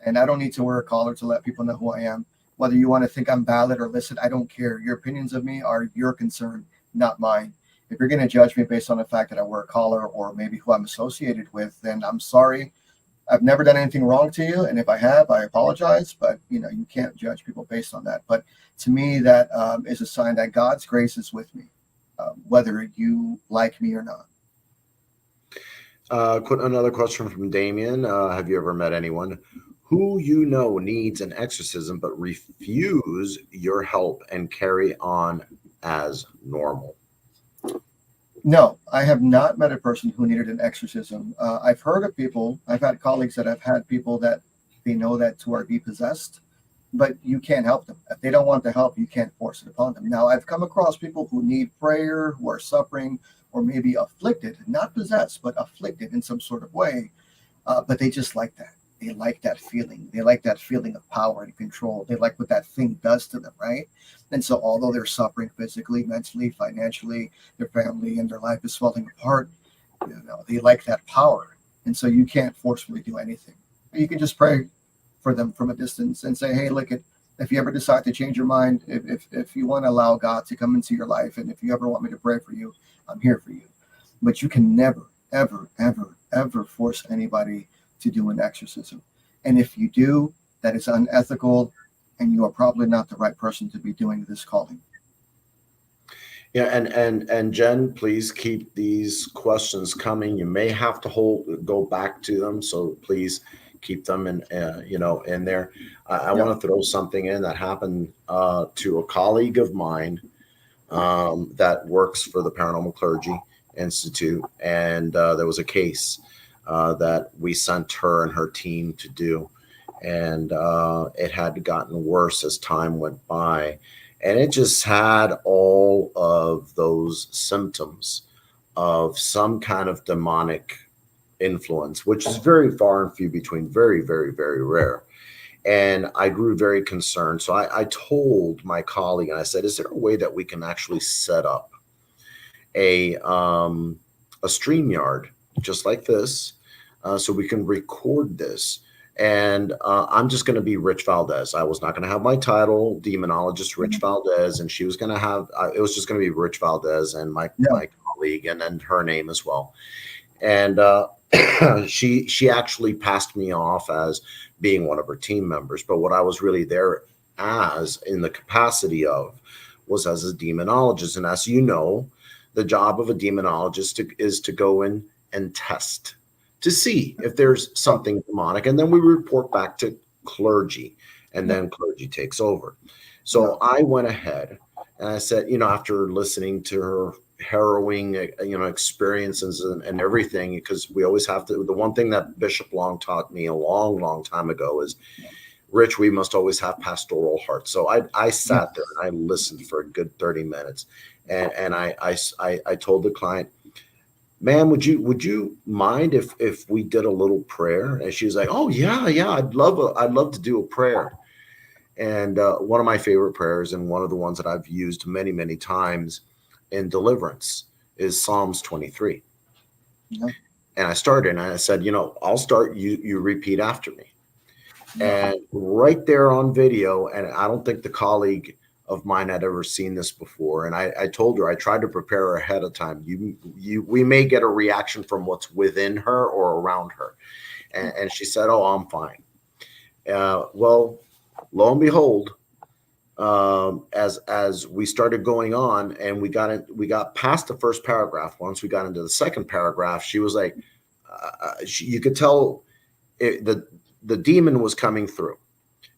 [SPEAKER 2] And I don't need to wear a collar to let people know who I am. Whether you want to think I'm valid or listen, I don't care. Your opinions of me are your concern, not mine. If you're going to judge me based on the fact that I wear a collar or maybe who I'm associated with, then I'm sorry. I've never done anything wrong to you. And if I have, I apologize. But, you can't judge people based on that. But to me, that is a sign that God's grace is with me, whether you like me or not.
[SPEAKER 1] Another question from Damien. Have you ever met anyone who needs an exorcism but refuse your help and carry on as normal?
[SPEAKER 2] No, I have not met a person who needed an exorcism. I've heard of people, I've had colleagues that have had people that they know that to are be possessed, but you can't help them. If they don't want the help, you can't force it upon them. Now, I've come across people who need prayer, who are suffering, or maybe afflicted, not possessed, but afflicted in some sort of way, but they just like that. They like that feeling. They like that feeling of power and control. They like what that thing does to them, right? And so although they're suffering physically, mentally, financially, their family and their life is falling apart, they like that power. And so you can't forcefully do anything. You can just pray for them from a distance and say, hey, look, if you ever decide to change your mind, if you want to allow God to come into your life, and if you ever want me to pray for you, I'm here for you. But you can never, ever, ever, ever force anybody to do an exorcism. And if you do, that is unethical, and you are probably not the right person to be doing this calling.
[SPEAKER 1] Yeah, and Jen, please keep these questions coming. You may have to go back to them, so please keep them in there. I want to throw something in that happened to a colleague of mine that works for the Paranormal Clergy Institute, and there was a case that we sent her and her team to do, and it had gotten worse as time went by, and it just had all of those symptoms of some kind of demonic influence, which is very far and few between, very, very, very rare. And I grew very concerned. So I told my colleague, and I said, is there a way that we can actually set up a StreamYard just like this, so we can record this? And I'm just going to be Rich Valdez. I was not going to have my title, Demonologist Rich Valdez, and she was going to have, it was just going to be Rich Valdez and my colleague, and then her name as well. And she actually passed me off as being one of her team members, but what I was really there as in the capacity of was as a demonologist. And as you know, the job of a demonologist is to go in and test to see if there's something demonic, and then we report back to clergy, and then clergy takes over. So I went ahead and I said, after listening to her harrowing, experiences and everything, because we always have to, the one thing that Bishop Long taught me a long, long time ago is, Rich, we must always have pastoral heart. So I sat there and I listened for a good 30 minutes. And I told the client, ma'am, would you mind if we did a little prayer? And she was like, oh yeah, I'd love to do a prayer. And one of my favorite prayers, and one of the ones that I've used many, many times in deliverance, is Psalms 23. Yeah. And I started and I said, I'll start, you repeat after me. Yeah. And right there on video, and I don't think the colleague of mine had ever seen this before. And I told her, I tried to prepare her ahead of time. We may get a reaction from what's within her or around her. And she said, oh, I'm fine. Well, lo and behold, as we started going on and we got past the first paragraph, once we got into the second paragraph, she was like, you could tell the demon was coming through.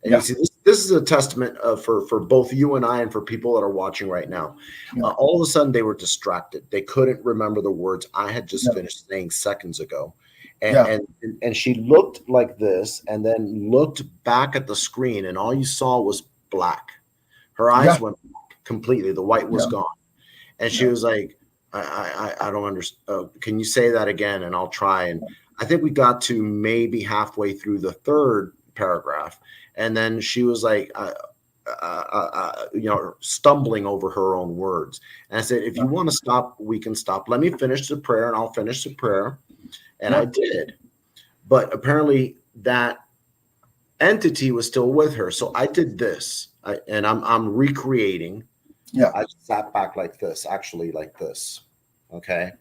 [SPEAKER 1] And you see, this is a testament for both you and I, and for people that are watching right now. All of a sudden, they were distracted. They couldn't remember the words I had just finished saying seconds ago. And she looked like this, and then looked back at the screen, and all you saw was black. Her eyes went completely. The white was gone. And she was like, I don't understand. Can you say that again? And I'll try. And I think we got to maybe halfway through the third paragraph. And then she was like, stumbling over her own words. And I said, if you want to stop, we can stop. Let me finish the prayer, and I'll finish the prayer. And I did. But apparently that entity was still with her. So I did this. I'm recreating. Yeah. I sat back like this, actually like this. Okay.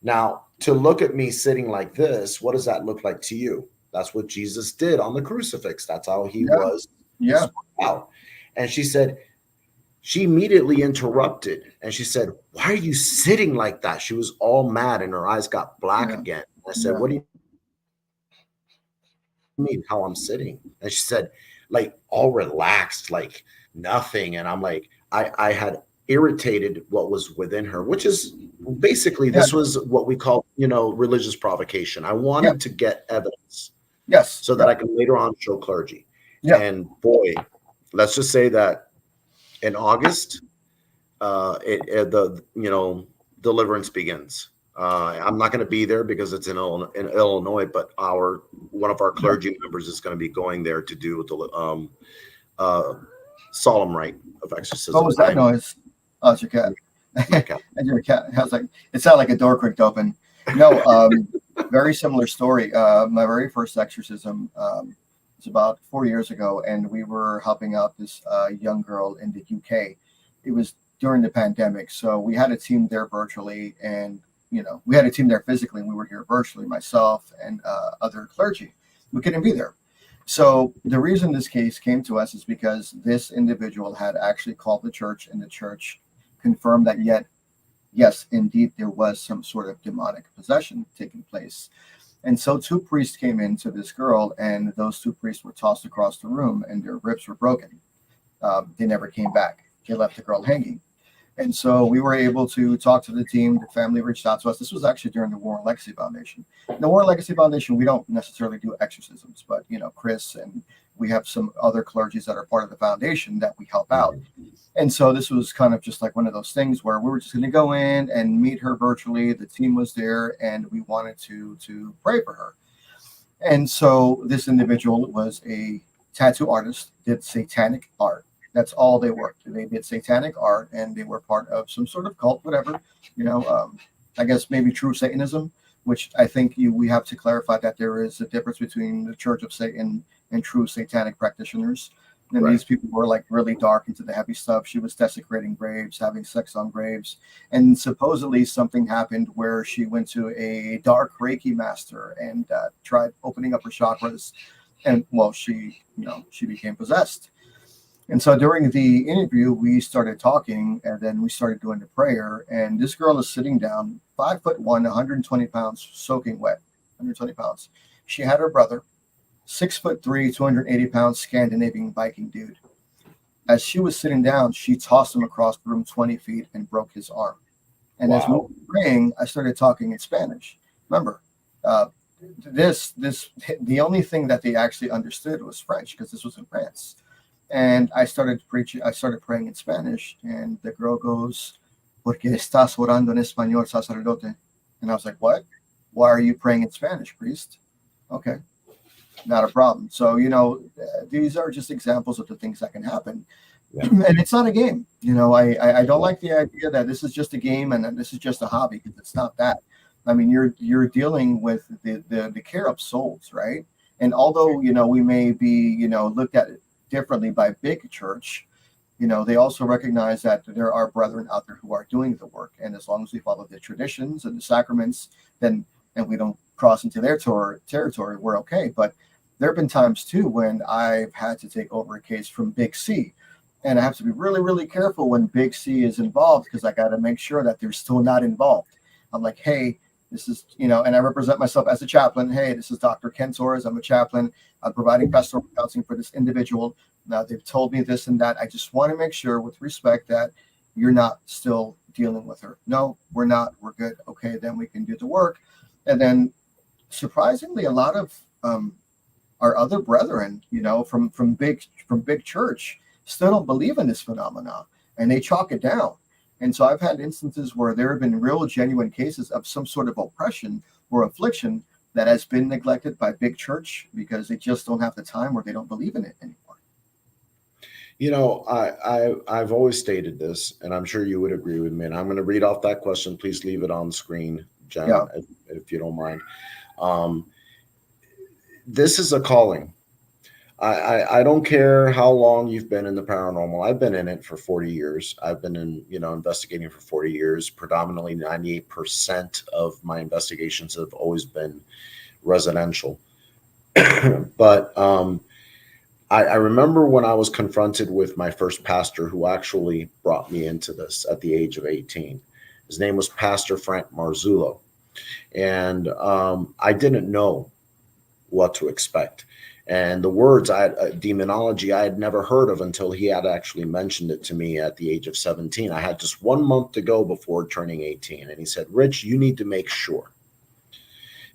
[SPEAKER 1] Now, to look at me sitting like this, what does that look like to you? That's what Jesus did on the crucifix. That's how he was. Yeah. Out. And she said, she immediately interrupted, and she said, why are you sitting like that? She was all mad, and her eyes got black again. I said, what do you mean how I'm sitting? And she said, like all relaxed, like nothing. And I'm like, I had irritated what was within her, which is basically, this was what we call, religious provocation. I wanted to get evidence. Yes. So that I can later on show clergy. Yeah. And boy, let's just say that in August, deliverance begins. I'm not going to be there because it's in Illinois, but one of our clergy members is going to be going there to do the solemn rite of exorcism.
[SPEAKER 2] What was that noise? Oh, it's your cat. And your cat. It sounded like a door creaked open. No, very similar story. My very first exorcism was about 4 years ago, and we were helping out this young girl in the UK. It was during the pandemic, so we had a team there virtually, and we had a team there physically, and we were here virtually, myself and other clergy. We couldn't be there. So the reason this case came to us is because this individual had actually called the church, and the church confirmed that yes, indeed, there was some sort of demonic possession taking place. And so 2 priests came into this girl, and those 2 priests were tossed across the room, and their ribs were broken. They never came back. They left the girl hanging. And so we were able to talk to the team. The family reached out to us. This was actually during the War and Legacy Foundation. The War and Legacy Foundation, we don't necessarily do exorcisms, but Chris and we have some other clergies that are part of the foundation that we help out. And so this was kind of just like one of those things where we were just going to go in and meet her virtually. The team was there, and we wanted to pray for her. And so this individual was a tattoo artist, did satanic art. That's all they were. They did satanic art, and they were part of some sort of cult, whatever, I guess maybe true Satanism, which I think we have to clarify that there is a difference between the Church of Satan and true satanic practitioners. And
[SPEAKER 1] Right.
[SPEAKER 2] these people were like really dark into the heavy stuff. She was desecrating graves, having sex on graves. And supposedly something happened where she went to a dark Reiki master and tried opening up her chakras. And well, she became possessed. And so during the interview, we started talking and then we started doing the prayer. And this girl is sitting down, 5'1", 120 pounds, soaking wet, 120 pounds. She had her brother, 6'3", 280 pounds, Scandinavian Viking dude. As she was sitting down, she tossed him across the room 20 feet and broke his arm. And as we were
[SPEAKER 1] Wow.
[SPEAKER 2] praying, I started talking in Spanish. Remember, uh, the only thing that they actually understood was French because this was in France. And I started preaching. I started praying in Spanish, and the girl goes, "Porque estás orando en español, sacerdote?" And I was like, "What? Why are you praying in Spanish, priest?" Okay, not a problem. So these are just examples of the things that can happen,
[SPEAKER 1] Yeah.
[SPEAKER 2] and it's not a game. I don't like the idea that this is just a game and that this is just a hobby because it's not that. I mean, you're dealing with the care of souls, right? And although we may be looked at it differently by big church, they also recognize that there are brethren out there who are doing the work, and as long as we follow the traditions and the sacraments, then and we don't cross into their territory, we're okay. But there have been times too when I've had to take over a case from Big C, and I have to be really, really careful when Big C is involved because I got to make sure that they're still not involved. I'm like, hey, this is, and I represent myself as a chaplain. Hey, this is Dr. Ken Torres. I'm a chaplain. I'm providing pastoral counseling for this individual. Now they've told me this and that. I just want to make sure with respect that you're not still dealing with her. No, we're not. We're good. Okay, then we can do the work. And then surprisingly, a lot of our other brethren, from big church still don't believe in this phenomena and they chalk it down. And so I've had instances where there have been real genuine cases of some sort of oppression or affliction that has been neglected by big church because they just don't have the time or they don't believe in it anymore.
[SPEAKER 1] I've always stated this, and I'm sure you would agree with me. And I'm going to read off that question. Please leave it on screen, Jen,
[SPEAKER 2] Yeah.
[SPEAKER 1] if you don't mind. This is a calling. I don't care how long you've been in the paranormal. I've been in it for 40 years. I've been in, investigating for 40 years. Predominantly 98% of my investigations have always been residential. But I remember when I was confronted with my first pastor who actually brought me into this at the age of 18. His name was Pastor Frank Marzullo. And I didn't know what to expect. And the words demonology, I had never heard of until he had actually mentioned it to me at the age of 17. I had just 1 month to go before turning 18. And he said, Rich, you need to make sure,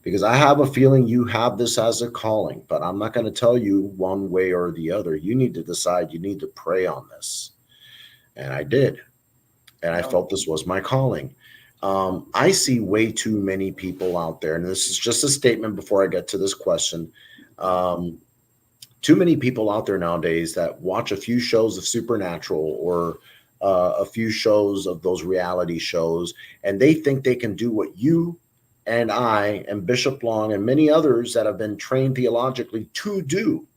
[SPEAKER 1] because I have a feeling you have this as a calling, but I'm not going to tell you one way or the other. You need to decide. You need to pray on this. And I did. And I felt this was my calling. I see way too many people out there, and this is just a statement before I get to this question. Too many people out there nowadays that watch a few shows of Supernatural or a few shows of those reality shows, and they think they can do what you and I and Bishop Long and many others that have been trained theologically to do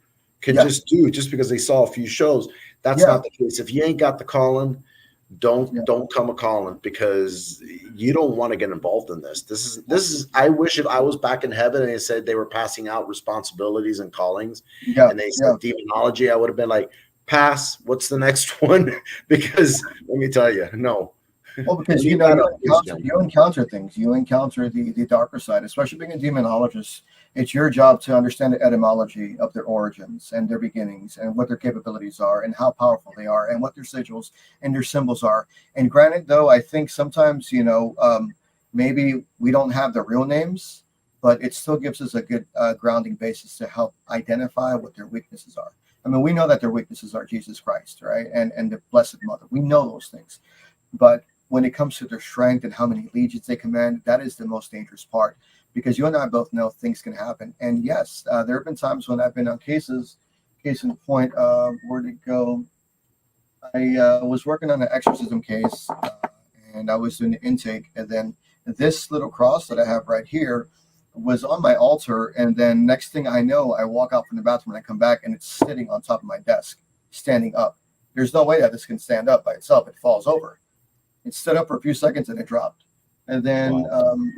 [SPEAKER 1] can just do just because they saw a few shows. That's not the case. If you ain't got the calling, don't come a calling, because you don't want to get involved in this. This is I wish if I was back in heaven and they said they were passing out responsibilities and callings and they said demonology, I would have been like, pass, what's the next one? Because let me tell you, no.
[SPEAKER 2] Well, because you encounter things, you encounter the darker side, especially being a demonologist. It's your job to understand the etymology of their origins and their beginnings and what their capabilities are and how powerful they are and what their sigils and their symbols are. And granted, though, I think sometimes, maybe we don't have the real names, but it still gives us a good grounding basis to help identify what their weaknesses are. I mean, we know that their weaknesses are Jesus Christ, right? And the Blessed Mother. We know those things. But when it comes to their strength and how many legions they command, that is the most dangerous part. Because you and I both know things can happen. And yes, there have been times when I've been on cases. Case in point, where'd it go? I was working on an exorcism case, and I was doing the intake. And then this little cross that I have right here was on my altar. And then next thing I know, I walk out from the bathroom and I come back and it's sitting on top of my desk. standing up. There's no way that this can stand up by itself. It falls over. It stood up for a few seconds and it dropped. And then,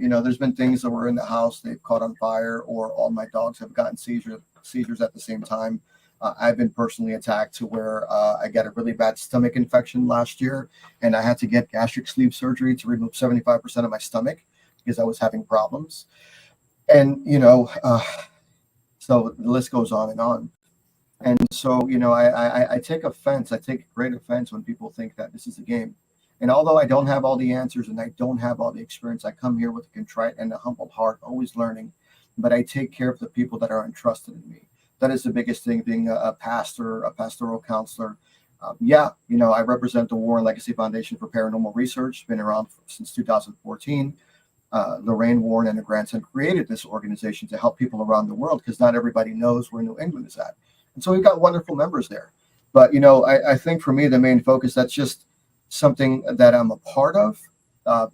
[SPEAKER 2] there's been things that were in the house, they've caught on fire, or all my dogs have gotten seizures at the same time. I've been personally attacked to where I got a really bad stomach infection last year, and I had to get gastric sleeve surgery to remove 75% of my stomach because I was having problems. And, so the list goes on and on. And so, I take offense. I take great offense when people think that this is a game. And although I don't have all the answers and I don't have all the experience, I come here with a contrite and a humble heart, always learning. But I take care of the people that are entrusted in me. That is the biggest thing, being a pastor, a pastoral counselor. I represent the War and Legacy Foundation for Paranormal Research. Been around since 2014. Lorraine Warren and her grandson created this organization to help people around the world, because not everybody knows where New England is at. And so we've got wonderful members there. But, I think for me, the main focus, that's just something that I'm a part of.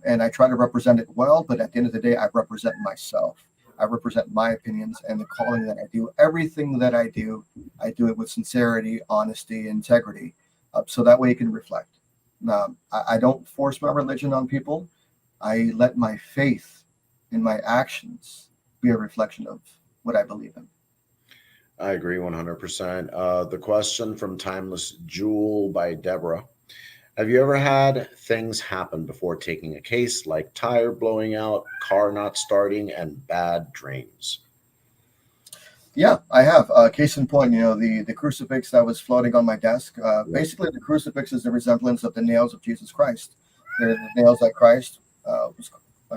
[SPEAKER 2] And I try to represent it well. But at the end of the day, I represent myself. I represent my opinions and the calling that I do. Everything that I do it with sincerity, honesty, integrity. So that way you can reflect. I don't force my religion on people. I let my faith and my actions be a reflection of what I believe in.
[SPEAKER 1] I agree 100%. The question from Timeless Jewel by Deborah. Have you ever had things happen before taking a case, like tire blowing out, car not starting, and bad dreams?
[SPEAKER 2] Yeah, I have. Case in point, the crucifix that was floating on my desk. Basically, the crucifix is the resemblance of the nails of Jesus Christ. They're the nails that Christ was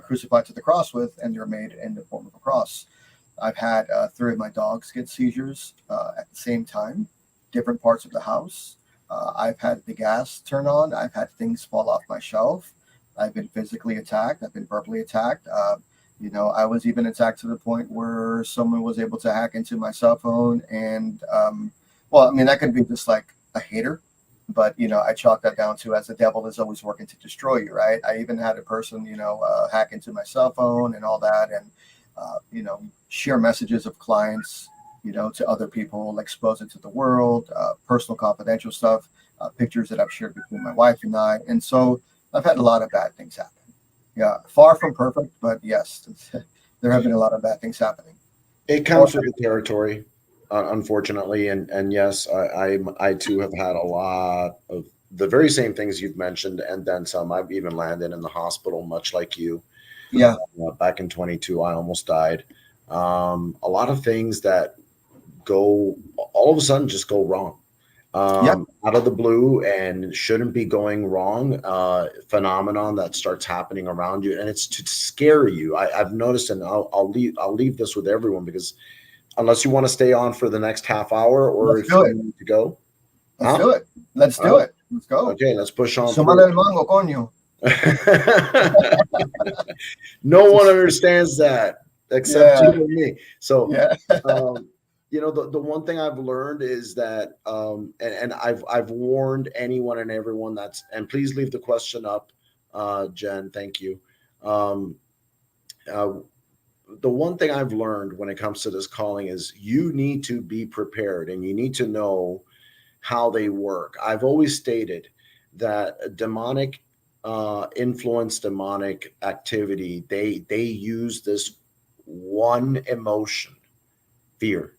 [SPEAKER 2] crucified to the cross with, and they're made in the form of a cross. I've had 3 of my dogs get seizures at the same time, different parts of the house. I've had the gas turn on. I've had things fall off my shelf. I've been physically attacked. I've been verbally attacked. I was even attacked to the point where someone was able to hack into my cell phone. And, that could be just like a hater. But, I chalk that down to, as the devil is always working to destroy you, right? I even had a person, hack into my cell phone and all that. And, share messages of clients, to other people, expose it to the world, personal confidential stuff, pictures that I've shared between my wife and I. And so I've had a lot of bad things happen. Yeah, far from perfect, but yes, there have been a lot of bad things happening.
[SPEAKER 1] It comes with the territory, unfortunately. And yes, I too have had a lot of the very same things you've mentioned, and then some. I've even landed in the hospital, much like you.
[SPEAKER 2] Yeah.
[SPEAKER 1] Back in 22, I almost died. A lot of things that go all of a sudden just go wrong out of the blue, and shouldn't be going wrong. Phenomenon that starts happening around you, and it's to scare you. I've noticed, and I'll leave this with everyone, because unless you want to stay on for the next half hour, or if you need to go,
[SPEAKER 2] let's do it. Let's do it. Let's go.
[SPEAKER 1] Okay, let's push on.
[SPEAKER 2] Súmale el mango, coño.
[SPEAKER 1] No one understands that except you and me. So, the one thing I've learned is that, and I've warned anyone and everyone and please leave the question up, Jen. Thank you. The one thing I've learned when it comes to this calling is you need to be prepared, and you need to know how they work. I've always stated that demonic influence, demonic activity, they use this one emotion, fear,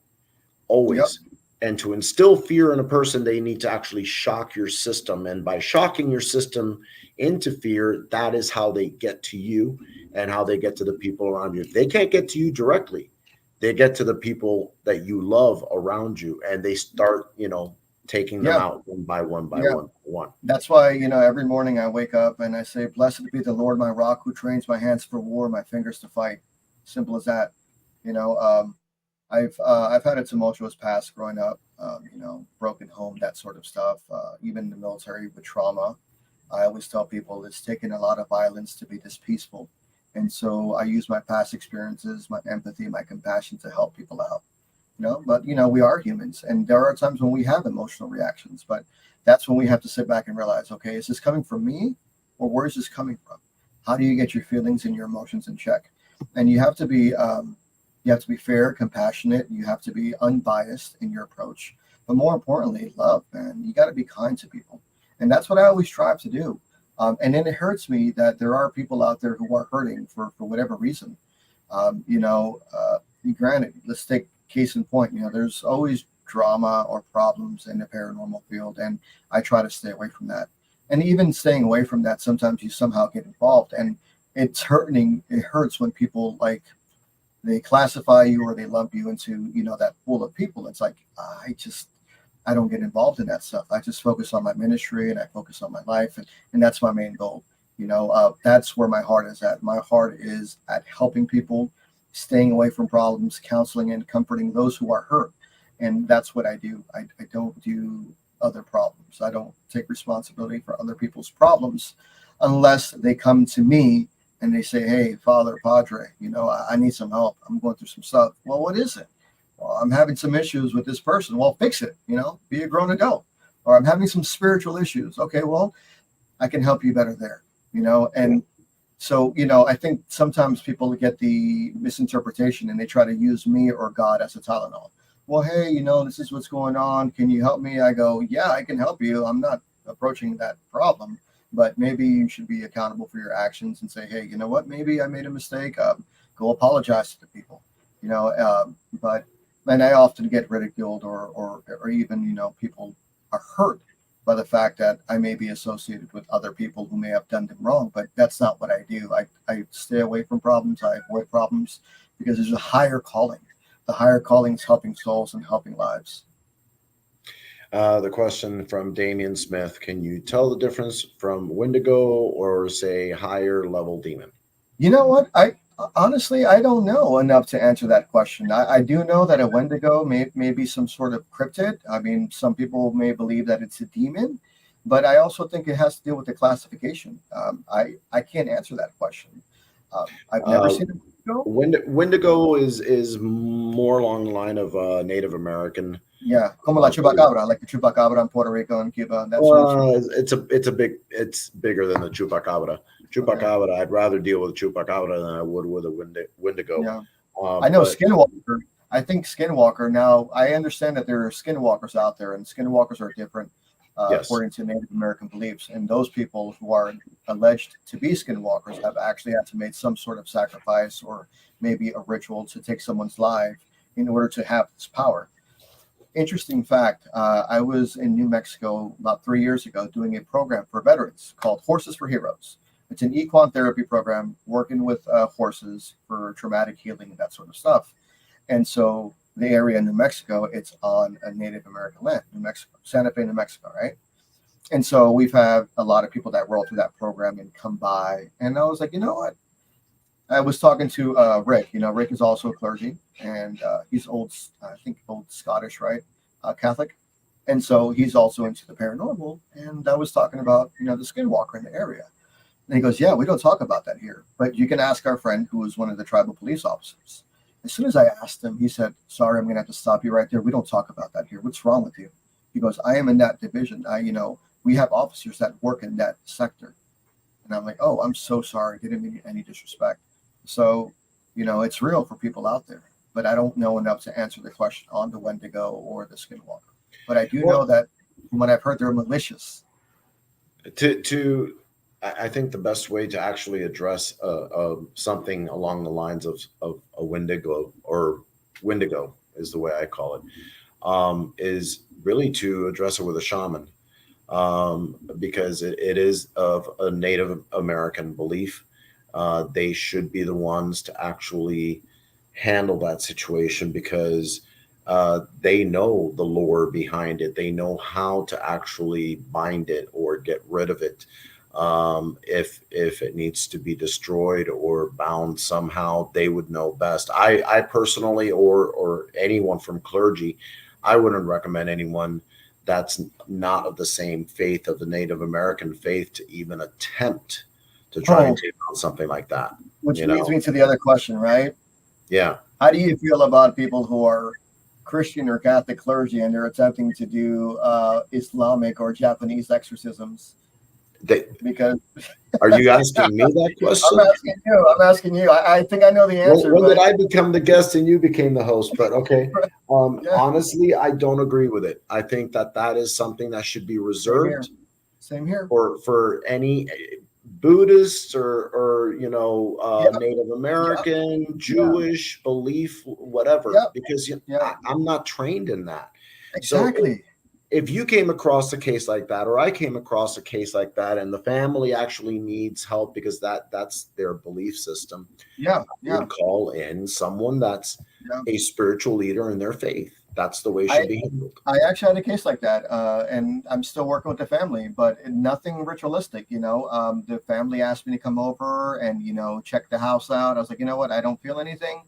[SPEAKER 1] always. And to instill fear in a person, they need to actually shock your system. And by shocking your system into fear, that is how they get to you and how they get to the people around you. They can't get to you directly. They get to the people that you love around you, and they start, taking them out one by one.
[SPEAKER 2] That's why, every morning I wake up and I say, "Blessed be the Lord, my rock, who trains my hands for war, my fingers to fight." Simple as that. I've had a tumultuous past growing up, broken home, that sort of stuff. Even in the military with trauma, I always tell people it's taken a lot of violence to be this peaceful. And so I use my past experiences, my empathy, my compassion to help people out. But we are humans, and there are times when we have emotional reactions, but that's when we have to sit back and realize, okay, is this coming from me, or where is this coming from? How do you get your feelings and your emotions in check? And you have to be fair, compassionate. You have to be unbiased in your approach, but more importantly, love, man. You got to be kind to people. And that's what I always strive to do. And then it hurts me that there are people out there who are hurting for whatever reason. Granted, let's take case in point. There's always drama or problems in the paranormal field, and I try to stay away from that. And even staying away from that, sometimes you somehow get involved, and it's hurting. It hurts when people they classify you or they lump you into that pool of people. It's like I don't get involved in that stuff. I just focus on my ministry and I focus on my life, and that's my main goal. That's where my heart is at. My heart is at helping people, staying away from problems, counseling and comforting those who are hurt. And that's what I do. I don't do other problems. I don't take responsibility for other people's problems unless they come to me and they say, hey, Father Padre, I need some help. I'm going through some stuff. Well, what is it? Well, I'm having some issues with this person. Well, fix it, be a grown adult. Or I'm having some spiritual issues. Okay, well, I can help you better there, And so, I think sometimes people get the misinterpretation and they try to use me or God as a Tylenol. Well, hey, this is what's going on. Can you help me? I go, yeah, I can help you. I'm not approaching that problem, but maybe you should be accountable for your actions and say, hey, you know what? Maybe I made a mistake. Go apologize to the people, and I often get ridiculed or even, people are hurt by the fact that I may be associated with other people who may have done them wrong, but that's not what I do. I stay away from problems. I avoid problems because there's a higher calling. The higher calling is helping souls and helping lives.
[SPEAKER 1] The question from Damian Smith, can you tell the difference from Wendigo or say higher level demon?
[SPEAKER 2] You know what? Honestly, I don't know enough to answer that question. I do know that a Wendigo may be some sort of cryptid. I mean, some people may believe that it's a demon, but I also think it has to do with the classification. I can't answer that question. I've never seen a
[SPEAKER 1] Wendigo is more along the line of Native American.
[SPEAKER 2] Yeah, como la chupacabra, like the chupacabra in Puerto Rico and Cuba.
[SPEAKER 1] It's bigger than the chupacabra. Chupacabra, I'd rather deal with a chupacabra than I would with a Wendigo.
[SPEAKER 2] Yeah. I know Skinwalker. I think Skinwalker. Now, I understand that there are Skinwalkers out there, and Skinwalkers are different according to Native American beliefs. And those people who are alleged to be Skinwalkers have actually had to make some sort of sacrifice or maybe a ritual to take someone's life in order to have this power. Interesting fact, I was in New Mexico about 3 years ago doing a program for veterans called Horses for Heroes. It's an equine therapy program working with horses for traumatic healing and that sort of stuff. And so the area in New Mexico, it's on a Native American land, New Mexico, Santa Fe, New Mexico, right? And so we've had a lot of people that roll through that program and come by. And I was like, you know what? I was talking to Rick. Rick is also a clergy, and he's old Scottish, right? Catholic. And so he's also into the paranormal. And I was talking about, the Skinwalker in the area. And he goes, yeah, we don't talk about that here. But you can ask our friend who was one of the tribal police officers. As soon as I asked him, he said, sorry, I'm going to have to stop you right there. We don't talk about that here. What's wrong with you? He goes, I am in that division. We have officers that work in that sector. And I'm like, oh, I'm so sorry. Didn't mean any disrespect. So, it's real for people out there. But I don't know enough to answer the question on the Wendigo or the Skinwalker. But I do know that from what I've heard, they're malicious.
[SPEAKER 1] I think the best way to actually address something along the lines of a Wendigo, or Wendigo is the way I call it, is really to address it with a shaman, because it is of a Native American belief. They should be the ones to actually handle that situation because they know the lore behind it. They know how to actually bind it or get rid of it. If it needs to be destroyed or bound somehow, they would know best. I personally, or anyone from clergy, I wouldn't recommend anyone that's not of the same faith of the Native American faith to even attempt to try and take on something like that.
[SPEAKER 2] Which leads me to the other question, right?
[SPEAKER 1] Yeah.
[SPEAKER 2] How do you feel about people who are Christian or Catholic clergy and they're attempting to do Islamic or Japanese exorcisms? Because
[SPEAKER 1] Are you asking me that question?
[SPEAKER 2] I'm asking you. I think I know the answer.
[SPEAKER 1] When
[SPEAKER 2] but
[SPEAKER 1] did I become the guest and you became the host? But okay.
[SPEAKER 2] yeah,
[SPEAKER 1] Honestly, I don't agree with it. I think that is something that should be
[SPEAKER 2] same here.
[SPEAKER 1] reserved
[SPEAKER 2] Same here.
[SPEAKER 1] for any Buddhists or
[SPEAKER 2] Yep.
[SPEAKER 1] Native
[SPEAKER 2] Yep.
[SPEAKER 1] American,
[SPEAKER 2] Yeah.
[SPEAKER 1] Jewish belief, whatever,
[SPEAKER 2] Yep.
[SPEAKER 1] because
[SPEAKER 2] Yeah.
[SPEAKER 1] I'm not trained in that. So
[SPEAKER 2] Exactly.
[SPEAKER 1] if you came across a case like that, or I came across a case like that, and the family actually needs help because that's their belief system,
[SPEAKER 2] Yeah.
[SPEAKER 1] I
[SPEAKER 2] Yeah.
[SPEAKER 1] would call in someone that's
[SPEAKER 2] Yeah.
[SPEAKER 1] a spiritual leader in their faith. That's the way it
[SPEAKER 2] I
[SPEAKER 1] should be handled.
[SPEAKER 2] I actually had a case like that, and I'm still working with the family, but nothing ritualistic. The family asked me to come over and check the house out. I was like, you know what, I don't feel anything.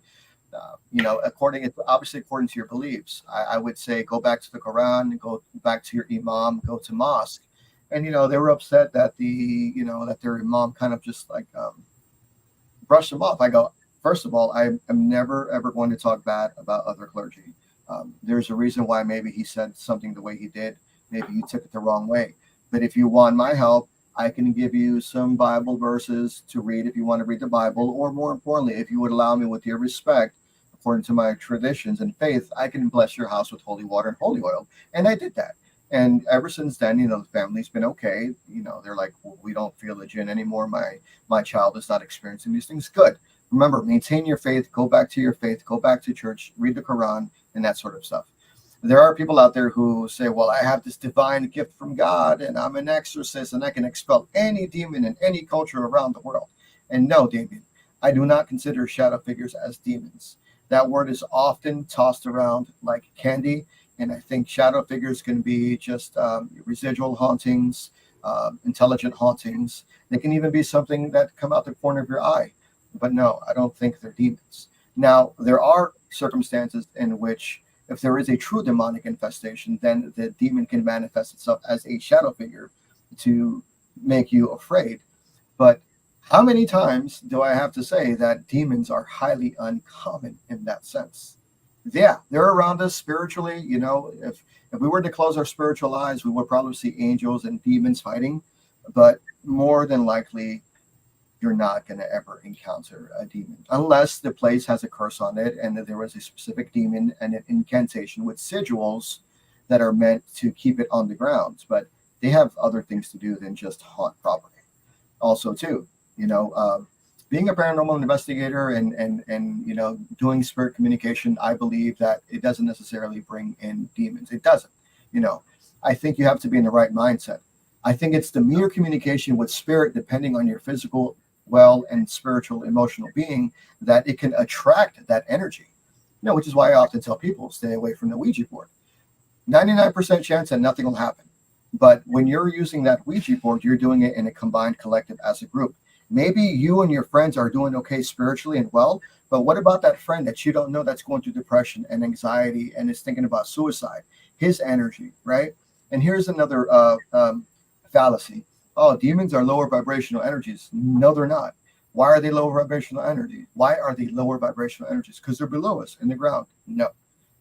[SPEAKER 2] According to your beliefs, I would say go back to the Quran, go back to your imam, go to mosque, and they were upset that that their imam kind of just like brushed them off. I go, first of all, I am never ever going to talk bad about other clergy. There's a reason why maybe he said something the way he did. Maybe you took it the wrong way. But if you want my help, I can give you some Bible verses to read if you want to read the Bible, or more importantly, if you would allow me with your respect, according to my traditions and faith, I can bless your house with holy water and holy oil. And I did that. And ever since then, the family's been okay. They're like, well, we don't feel the jinn anymore. My child is not experiencing these things. Good. Remember, maintain your faith. Go back to your faith. Go back to church. Read the Quran and that sort of stuff. There are people out there who say, well, I have this divine gift from God and I'm an exorcist and I can expel any demon in any culture around the world. And no, Damien, I do not consider shadow figures as demons. That word is often tossed around like candy. And I think shadow figures can be just residual hauntings, intelligent hauntings. They can even be something that come out the corner of your eye. But no, I don't think they're demons. Now, there are circumstances in which, if there is a true demonic infestation, then the demon can manifest itself as a shadow figure to make you afraid. But how many times do I have to say that demons are highly uncommon in that sense? Yeah, they're around us spiritually. If we were to close our spiritual eyes, we would probably see angels and demons fighting. But more than likely, you're not going to ever encounter a demon unless the place has a curse on it and that there was a specific demon and an incantation with sigils that are meant to keep it on the grounds. But they have other things to do than just haunt property. Also, too, being a paranormal investigator and doing spirit communication, I believe that it doesn't necessarily bring in demons. It doesn't. I think you have to be in the right mindset. I think it's the mere communication with spirit, depending on your physical and spiritual, emotional being, that it can attract that energy. Which is why I often tell people stay away from the Ouija board. 99% chance that nothing will happen. But when you're using that Ouija board, you're doing it in a combined collective as a group. Maybe you and your friends are doing okay spiritually and well, but what about that friend that you don't know that's going through depression and anxiety and is thinking about suicide? His energy, right? And here's another fallacy. Oh, demons are lower vibrational energies. No, they're not. Why are they lower vibrational energy? Why are they lower vibrational energies? Because they're below us in the ground. No,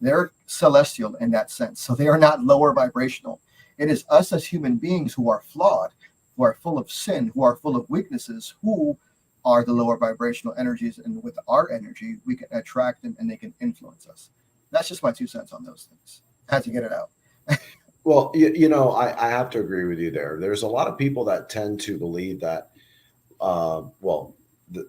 [SPEAKER 2] they're celestial in that sense. So they are not lower vibrational. It is us as human beings who are flawed, who are full of sin, who are full of weaknesses, who are the lower vibrational energies. And with our energy, we can attract them and they can influence us. That's just my 2 cents on those things. I had to get it out.
[SPEAKER 1] Well, I have to agree with you there. There's a lot of people that tend to believe that,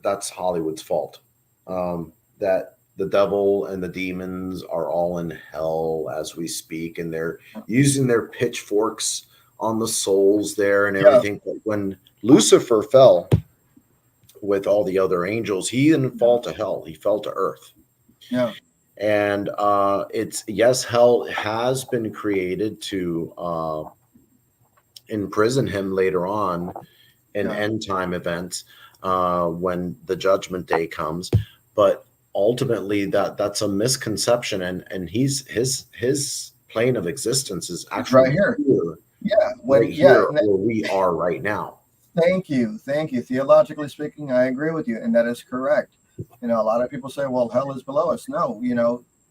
[SPEAKER 1] that's Hollywood's fault. That the devil and the demons are all in hell as we speak, and they're using their pitchforks on the souls there and everything. But when Lucifer fell with all the other angels, he didn't fall to hell; he fell to earth.
[SPEAKER 2] Yeah.
[SPEAKER 1] And hell has been created to imprison him later on in end time events when the judgment day comes. But ultimately, that's a misconception, and his plane of existence is actually
[SPEAKER 2] right here.
[SPEAKER 1] Here where we are right now.
[SPEAKER 2] Thank you. Theologically speaking, I agree with you, and that is correct. A lot of people say, well, hell is below us. No,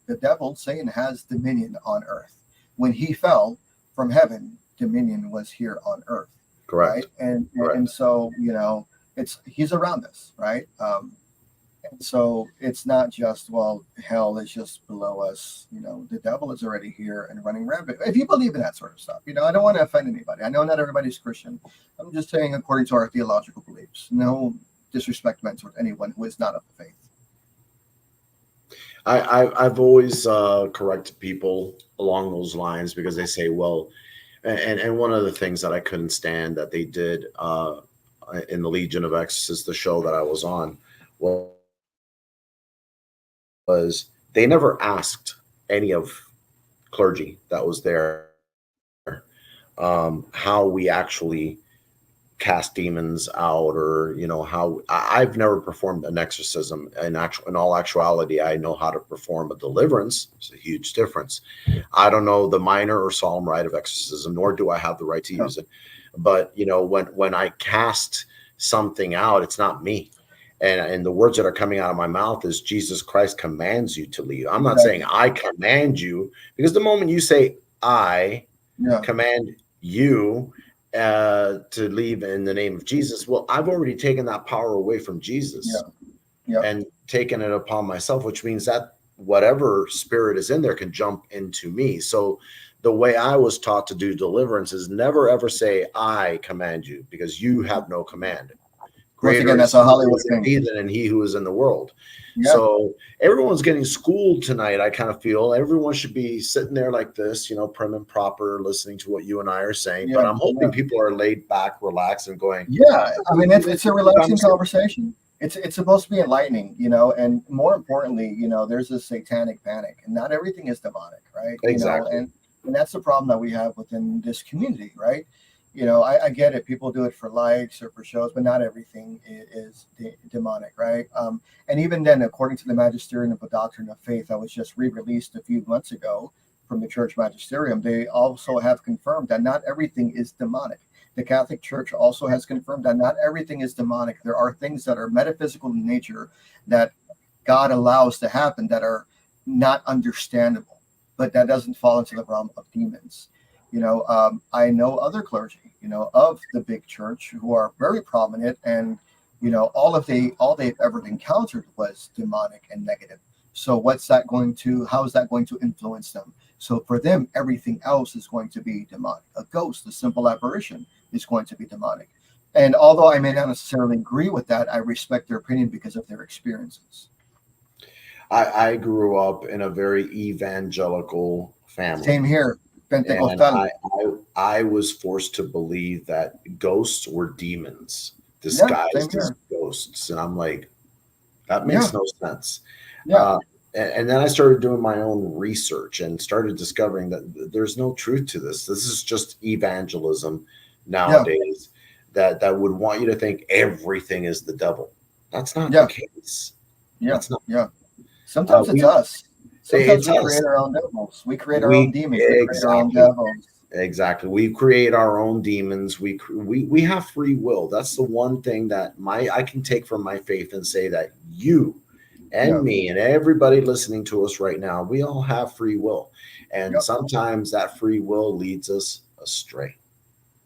[SPEAKER 2] the devil, Satan, has dominion on earth. When he fell from heaven, dominion was here on earth. right?
[SPEAKER 1] Correct.
[SPEAKER 2] And
[SPEAKER 1] Correct.
[SPEAKER 2] so, he's around us, right? And so it's not just, well, hell is just below us. The devil is already here and running rampant. If you believe in that sort of stuff, I don't want to offend anybody. I know not everybody's Christian. I'm just saying according to our theological beliefs. No disrespect meant toward anyone who is not of the faith.
[SPEAKER 1] I've always corrected people along those lines because they say, well, and one of the things that I couldn't stand that they did in the Legion of Exorcists, the show that I was on, was they never asked any of clergy that was there how we actually cast demons out, or how I've never performed an exorcism. In all actuality, I know how to perform a deliverance. It's a huge difference. I don't know the minor or solemn rite of exorcism, nor do I have the right to use it. But when I cast something out, it's not me. And the words that are coming out of my mouth is Jesus Christ commands you to leave. I'm not saying I command you, because the moment you say I command you to leave in the name of Jesus, well, I've already taken that power away from Jesus and taken it upon myself, which means that whatever spirit is in there can jump into me. So the way I was taught to do deliverance is never ever say I command you, because you have no command. Greater
[SPEAKER 2] again, that's a Hollywood thing.
[SPEAKER 1] Than he who is in the world. So everyone's getting schooled tonight. I kind of feel everyone should be sitting there like this, prim and proper, listening to what you and I are saying. But I'm hoping people are laid back, relaxed, and going.
[SPEAKER 2] Yeah, I mean, it's a relaxing conversation. It's supposed to be enlightening, and more importantly, there's a satanic panic, and not everything is demonic, right?
[SPEAKER 1] Exactly.
[SPEAKER 2] And that's the problem that we have within this community, right? I get it. People do it for likes or for shows, but not everything is demonic, right? And even then, according to the Magisterium of the Doctrine of Faith that was just re-released a few months ago from the Church Magisterium, they also have confirmed that not everything is demonic. The Catholic Church also has confirmed that not everything is demonic. There are things that are metaphysical in nature that God allows to happen that are not understandable, but that doesn't fall into the realm of demons. I know other clergy, of the big church who are very prominent, and all they've ever encountered was demonic and negative. So how is that going to influence them? So for them, everything else is going to be demonic. A ghost, a simple apparition, is going to be demonic. And although I may not necessarily agree with that, I respect their opinion because of their experiences.
[SPEAKER 1] I grew up in a very evangelical family.
[SPEAKER 2] Same here.
[SPEAKER 1] And I was forced to believe that ghosts were demons disguised as ghosts. And I'm like, that makes no sense. And then I started doing my own research and started discovering that there's no truth to this. This is just evangelism nowadays that would want you to think everything is the devil. That's not the case.
[SPEAKER 2] Sometimes it's us. Sometimes we create our own devils. We create our own demons. We create our own devils.
[SPEAKER 1] Exactly. We create our own demons. We have free will. That's the one thing that I can take from my faith and say that you and me and everybody listening to us right now, we all have free will. And sometimes that free will leads us astray.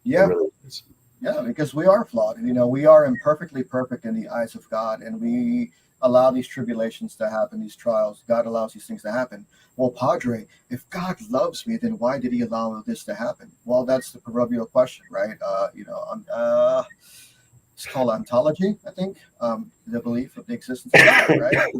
[SPEAKER 2] Yeah. It really is. Yeah, because we are flawed. We are imperfectly perfect in the eyes of God, and we allow these tribulations to happen, these trials. God allows these things to happen. Well, Padre, if God loves me, then why did he allow this to happen? Well, that's the proverbial question, right? It's called ontology, I think, the belief of the existence of God, right?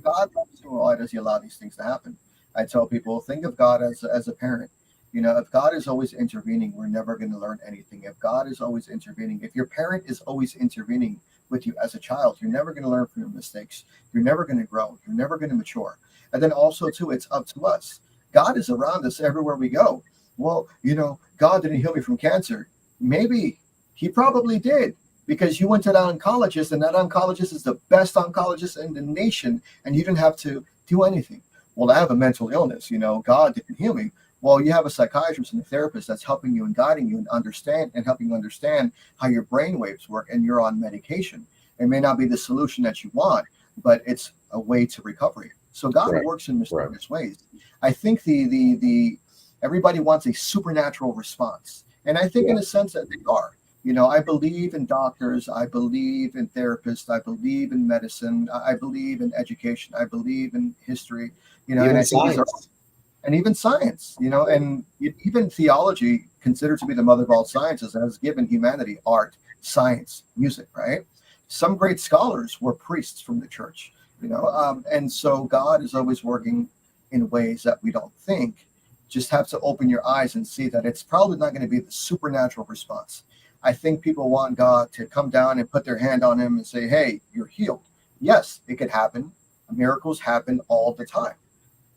[SPEAKER 2] God loves me, why does he allow these things to happen? I tell people, think of God as a parent. If God is always intervening, we're never going to learn anything. If God is always intervening, if your parent is always intervening with you as a child, you're never going to learn from your mistakes. You're never going to grow. You're never going to mature. And then also, too, it's up to us. God is around us everywhere we go. Well, God didn't heal me from cancer. Maybe he probably did, because you went to that oncologist, and that oncologist is the best oncologist in the nation, and you didn't have to do anything. Well, I have a mental illness. God didn't heal me. Well, you have a psychiatrist and a therapist that's helping you and guiding you and helping you understand how your brain waves work, and you're on medication. It may not be the solution that you want, but it's a way to recovery. So God works in mysterious ways. I think the everybody wants a supernatural response, and I think in a sense that they are. I believe in doctors. I believe in therapists. I believe in medicine. I believe in education. I believe in history. And
[SPEAKER 1] Even
[SPEAKER 2] I think these are,
[SPEAKER 1] science.
[SPEAKER 2] and even science, and even theology, considered to be the mother of all sciences, has given humanity art, science, music, right? Some great scholars were priests from the church, and so God is always working in ways that we don't think. Just have to open your eyes and see that it's probably not going to be the supernatural response. I think people want God to come down and put their hand on him and say, hey, you're healed. Yes, it could happen. Miracles happen all the time.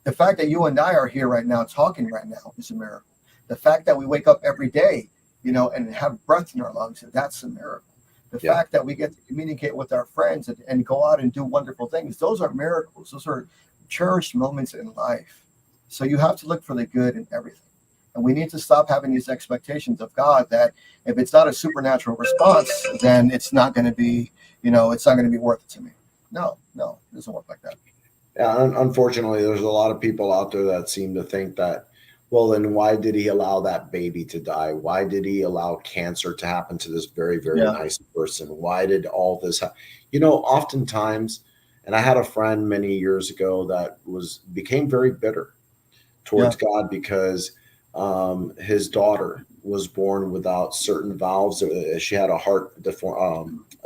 [SPEAKER 2] The fact that you and I are here right now talking right now is a miracle. The fact that we wake up every day, and have breath in our lungs, that's a miracle. The
[SPEAKER 1] Yeah.
[SPEAKER 2] fact that we get to communicate with our friends and go out and do wonderful things, those are miracles. Those are cherished moments in life. So you have to look for the good in everything. And we need to stop having these expectations of God that if it's not a supernatural response, then it's not going to be, it's not going to be worth it to me. No, it doesn't work like that.
[SPEAKER 1] Yeah, unfortunately, there's a lot of people out there that seem to think that, well, then why did he allow that baby to die? Why did he allow cancer to happen to this very, very
[SPEAKER 2] Yeah.
[SPEAKER 1] nice person? Why did all this happen? Oftentimes, and I had a friend many years ago that became very bitter towards God because his daughter was born without certain valves. She had a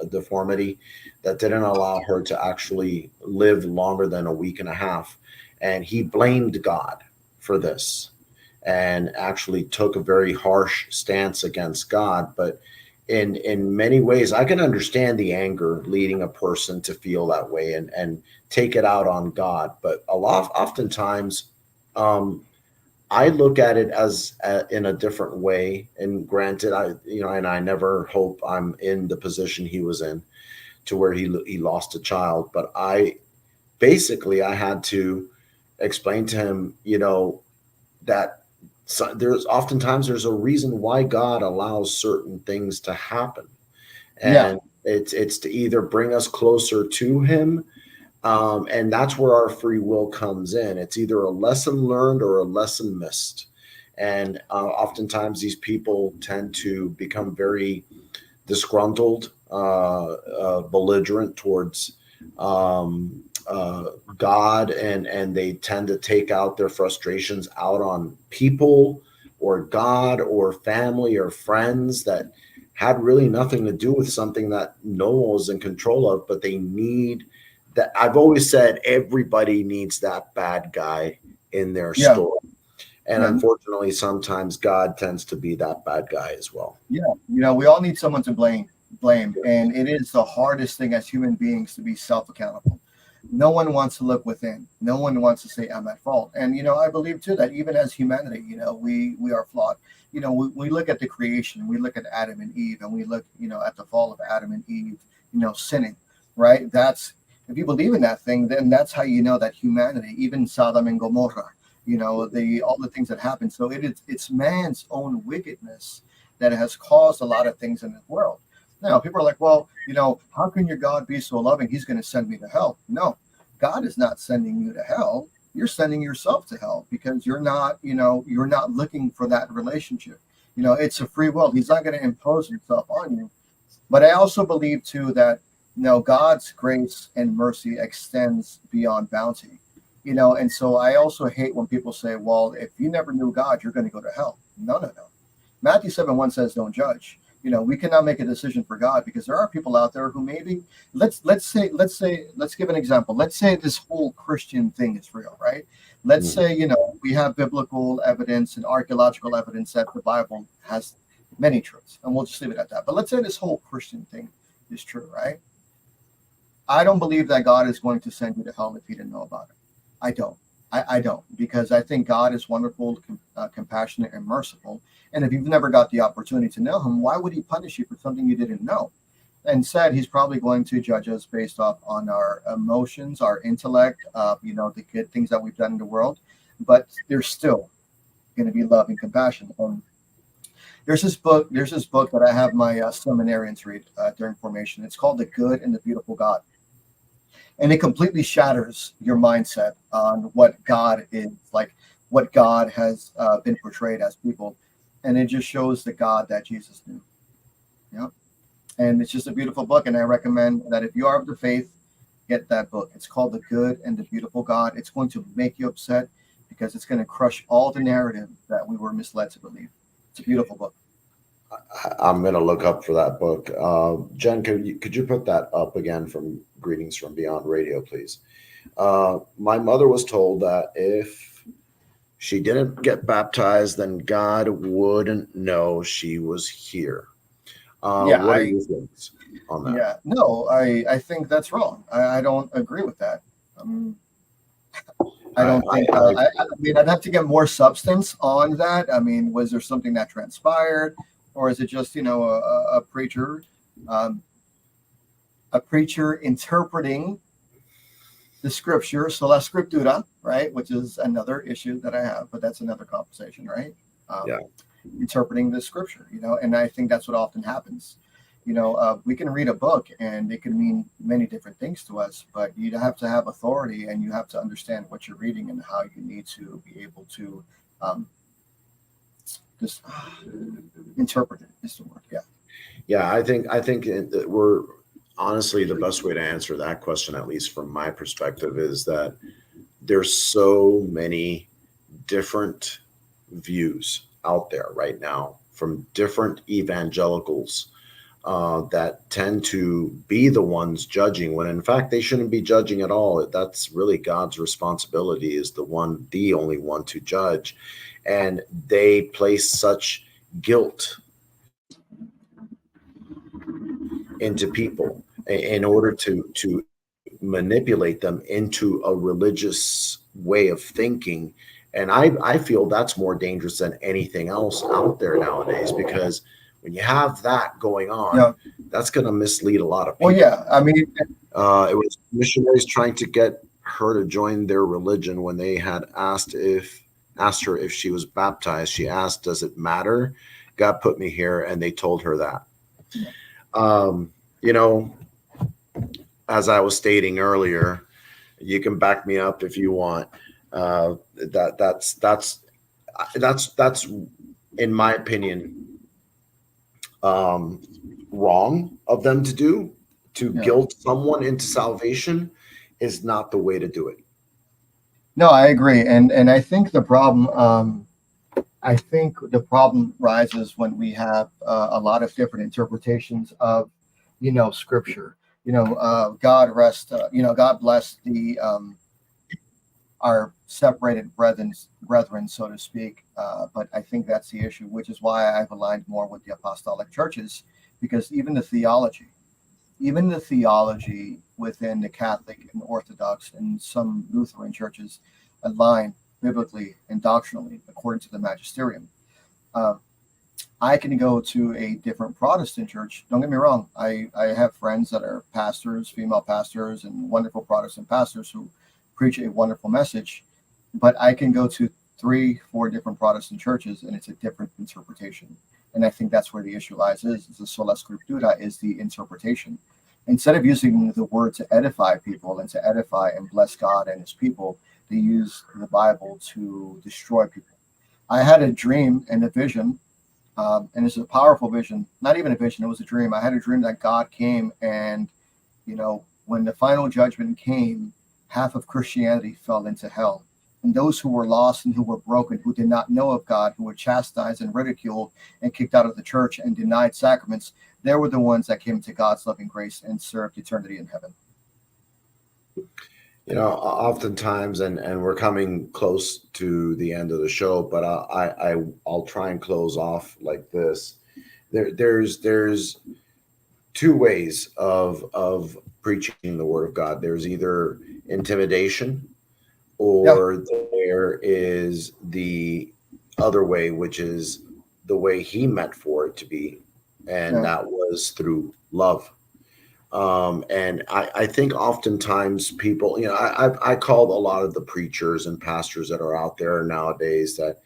[SPEAKER 1] a deformity that didn't allow her to actually live longer than a week and a half. And he blamed God for this and actually took a very harsh stance against God. But in many ways, I can understand the anger leading a person to feel that way and take it out on God. But oftentimes, I look at it as in a different way. And granted, and I never hope I'm in the position he was in, to where he lost a child. But I had to explain to him, that there's a reason why God allows certain things to happen,
[SPEAKER 2] Yeah.
[SPEAKER 1] and it's to either bring us closer to Him. And that's where our free will comes in. It's either a lesson learned or a lesson missed. And oftentimes these people tend to become very disgruntled, belligerent towards God, and they tend to take out their frustrations out on people or God or family or friends that had really nothing to do with something that no one was in control of, but they need that. I've always said everybody needs that bad guy in their
[SPEAKER 2] Yeah.
[SPEAKER 1] story. And
[SPEAKER 2] Yeah.
[SPEAKER 1] unfortunately, sometimes God tends to be that bad guy as well.
[SPEAKER 2] Yeah. We all need someone to blame. And it is the hardest thing as human beings to be self-accountable. No one wants to look within. No one wants to say I'm at fault. And I believe too that even as humanity, we are flawed. We look at the creation, we look at Adam and Eve, and we look, at the fall of Adam and Eve, sinning, right? That's, if you believe in that thing, then that's how you know that humanity, even Sodom and Gomorrah, all the things that happen. So it's man's own wickedness that has caused a lot of things in this world. Now, people are like, well, how can your God be so loving? He's going to send me to hell. No, God is not sending you to hell. You're sending yourself to hell because you're not looking for that relationship. It's a free will. He's not going to impose himself on you. But I also believe too that, God's grace and mercy extends beyond bounty. And so I also hate when people say, well, if you never knew God, you're going to go to hell. No. Matthew 7:1 says, don't judge. We cannot make a decision for God because there are people out there who maybe let's give an example. Let's say this whole Christian thing is real, right? Let's say, we have biblical evidence and archaeological evidence that the Bible has many truths, and we'll just leave it at that. But let's say this whole Christian thing is true, right? I don't believe that God is going to send you to hell if he didn't know about it. I don't. I don't, because I think God is wonderful, compassionate, and merciful. And if you've never got the opportunity to know him, why would he punish you for something you didn't know? Instead, he's probably going to judge us based off on our emotions, our intellect, the good things that we've done in the world. But there's still going to be love and compassion. There's this book that I have my seminarians read during formation. It's called The Good and the Beautiful God. And it completely shatters your mindset on what God is, like what God has been portrayed as people. And it just shows the God that Jesus knew. Yeah. And it's just a beautiful book. And I recommend that if you are of the faith, get that book. It's called The Good and the Beautiful God. It's going to make you upset because it's going to crush all the narrative that we were misled to believe. It's a beautiful book.
[SPEAKER 1] I'm going to look up for that book. Jen, could you put that up again from Greetings from Beyond Radio, please? My mother was told that if she didn't get baptized, then God wouldn't know she was here.
[SPEAKER 2] Yeah,
[SPEAKER 1] What are your thoughts on that?
[SPEAKER 2] yeah, no, I think that's wrong. I don't agree with that. I don't think. I mean, I'd have to get more substance on that. I mean, was there something that transpired, or is it just a preacher, um, interpreting the scripture, sola scriptura, right? Which is another issue that I have, but that's another conversation, right?
[SPEAKER 1] Yeah.
[SPEAKER 2] Interpreting the scripture, and I think that's what often happens. We can read a book and it can mean many different things to us, but you have to have authority and you have to understand what you're reading and how you need to be able to just interpret it is the word. Yeah.
[SPEAKER 1] Yeah, I think we're honestly the best way to answer that question, at least from my perspective, is that there's so many different views out there right now from different evangelicals that tend to be the ones judging when in fact they shouldn't be judging at all. That's really God's responsibility, is the only one to judge. And they place such guilt into people in order to manipulate them into a religious way of thinking. And I feel that's more dangerous than anything else out there nowadays, because when you have that going on,
[SPEAKER 2] Yeah.
[SPEAKER 1] that's going to mislead a lot of people.
[SPEAKER 2] Well, yeah, I mean,
[SPEAKER 1] it was missionaries trying to get her to join their religion. When they had asked her if she was baptized, she asked, "Does it matter? God put me here," and they told her that. As I was stating earlier, you can back me up if you want. That's in my opinion wrong of them to do. To guilt someone into salvation is not the way to do it.
[SPEAKER 2] No, I agree, and I think the problem. I think the problem rises when we have a lot of different interpretations of, scripture. God rest. God bless the our separated brethren, so to speak. But I think that's the issue, which is why I've aligned more with the apostolic churches, because even the theology within the Catholic and Orthodox and some Lutheran churches align biblically and doctrinally according to the magisterium. I can go to a different Protestant church. Don't get me wrong. I have friends that are pastors, female pastors, and wonderful Protestant pastors who preach a wonderful message. But I can go to 3-4 different Protestant churches and it's a different interpretation. And I think that's where the issue lies, is the sola scriptura, is the interpretation. Instead of using the word to edify people and to edify and bless God and his people, they use the Bible to destroy people. I had a dream and a vision, and it's a powerful vision. Not even a vision, it was a dream. I had a dream that God came, and when the final judgment came, half of Christianity fell into hell. And those who were lost and who were broken, who did not know of God, who were chastised and ridiculed and kicked out of the church and denied sacraments, they were the ones that came to God's loving grace and served eternity in heaven.
[SPEAKER 1] Oftentimes, and we're coming close to the end of the show, but I'll try and close off like this. There's two ways of preaching the word of God. There's either intimidation, or there is the other way, which is the way he meant for it to be, and that was through love. And I think oftentimes people, I call a lot of the preachers and pastors that are out there nowadays, that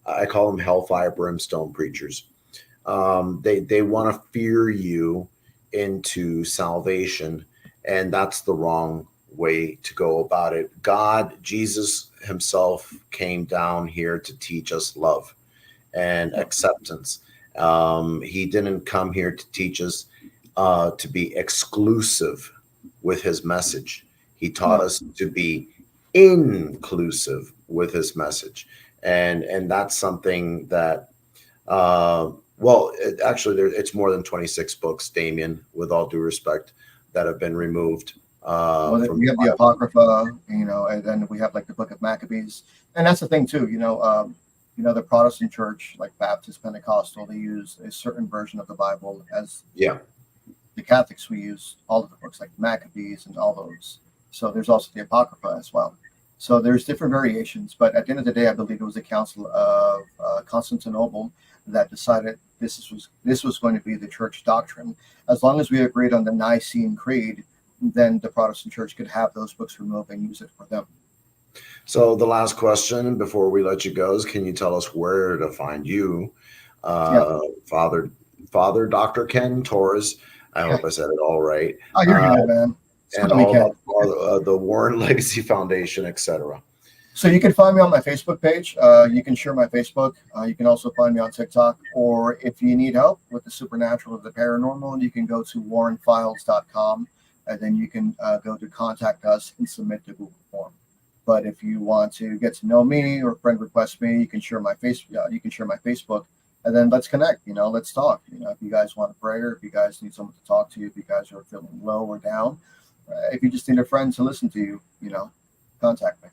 [SPEAKER 1] I call them hellfire brimstone preachers. They want to fear you into salvation, and that's the wrong way to go about it. Jesus himself came down here to teach us love and acceptance. He didn't come here to teach us to be exclusive with his message. He taught
[SPEAKER 2] No.
[SPEAKER 1] us to be inclusive with his message, and that's something that actually it's more than 26 books, Damien, with all due respect, that have been removed
[SPEAKER 2] Well,
[SPEAKER 1] from
[SPEAKER 2] we
[SPEAKER 1] the
[SPEAKER 2] have the
[SPEAKER 1] Bible.
[SPEAKER 2] Apocrypha, and then we have like the Book of Maccabees, and that's the thing too. The Protestant Church, like Baptist, Pentecostal, they use a certain version of the Bible. As
[SPEAKER 1] Yeah.
[SPEAKER 2] the Catholics, we use all of the books, like Maccabees and all those. So there's also the Apocrypha as well. So there's different variations, but at the end of the day, I believe it was the Council of Constantinople that decided this was going to be the church doctrine. As long as we agreed on the Nicene Creed, then the Protestant Church could have those books removed and use it for them.
[SPEAKER 1] So the last question before we let you go is, can you tell us where to find you,
[SPEAKER 2] Yeah.
[SPEAKER 1] Father Dr. Ken Torres? I hope I said it all right.
[SPEAKER 2] Oh, you're good, man. Just
[SPEAKER 1] And
[SPEAKER 2] call me
[SPEAKER 1] all
[SPEAKER 2] Ken.
[SPEAKER 1] about the Warren Legacy Foundation, etc.
[SPEAKER 2] So you can find me on my Facebook page. You can share my Facebook. You can also find me on TikTok. Or if you need help with the supernatural or the paranormal, you can go to warrenfiles.com, and then you can go to contact us and submit the Google form. But if you want to get to know me or friend request me, you can share my You can share my Facebook, and then let's connect. Let's talk. If you guys want a prayer, if you guys need someone to talk to, if you guys are feeling low or down, if you just need a friend to listen to you, contact me.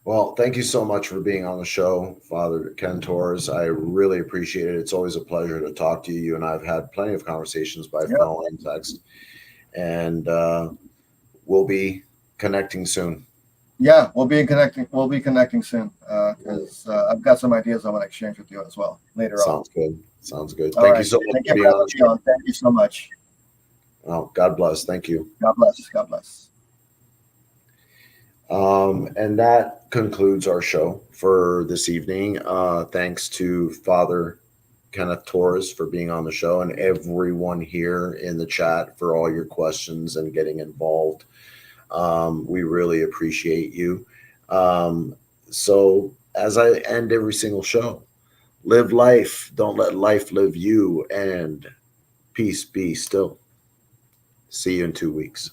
[SPEAKER 1] Well, thank you so much for being on the show, Father Ken Torres. I really appreciate it. It's always a pleasure to talk to you. You and I have had plenty of conversations by
[SPEAKER 2] Yeah.
[SPEAKER 1] phone and text, and we'll be connecting soon.
[SPEAKER 2] Yeah, we'll be connecting soon because I've got some ideas I want to exchange with you as well later on.
[SPEAKER 1] Sounds good. Sounds good.
[SPEAKER 2] All
[SPEAKER 1] Thank
[SPEAKER 2] right.
[SPEAKER 1] you so much
[SPEAKER 2] Thank
[SPEAKER 1] for
[SPEAKER 2] you
[SPEAKER 1] being
[SPEAKER 2] for
[SPEAKER 1] on the
[SPEAKER 2] having me
[SPEAKER 1] show.
[SPEAKER 2] on. Thank you so much.
[SPEAKER 1] Oh, God bless. Thank you.
[SPEAKER 2] God bless. God bless.
[SPEAKER 1] And that concludes our show for this evening. Thanks to Father Kenneth Torres for being on the show, and everyone here in the chat for all your questions and getting involved. We really appreciate you. So as I end every single show, live life. Don't let life live you, and peace be still. See you in 2 weeks.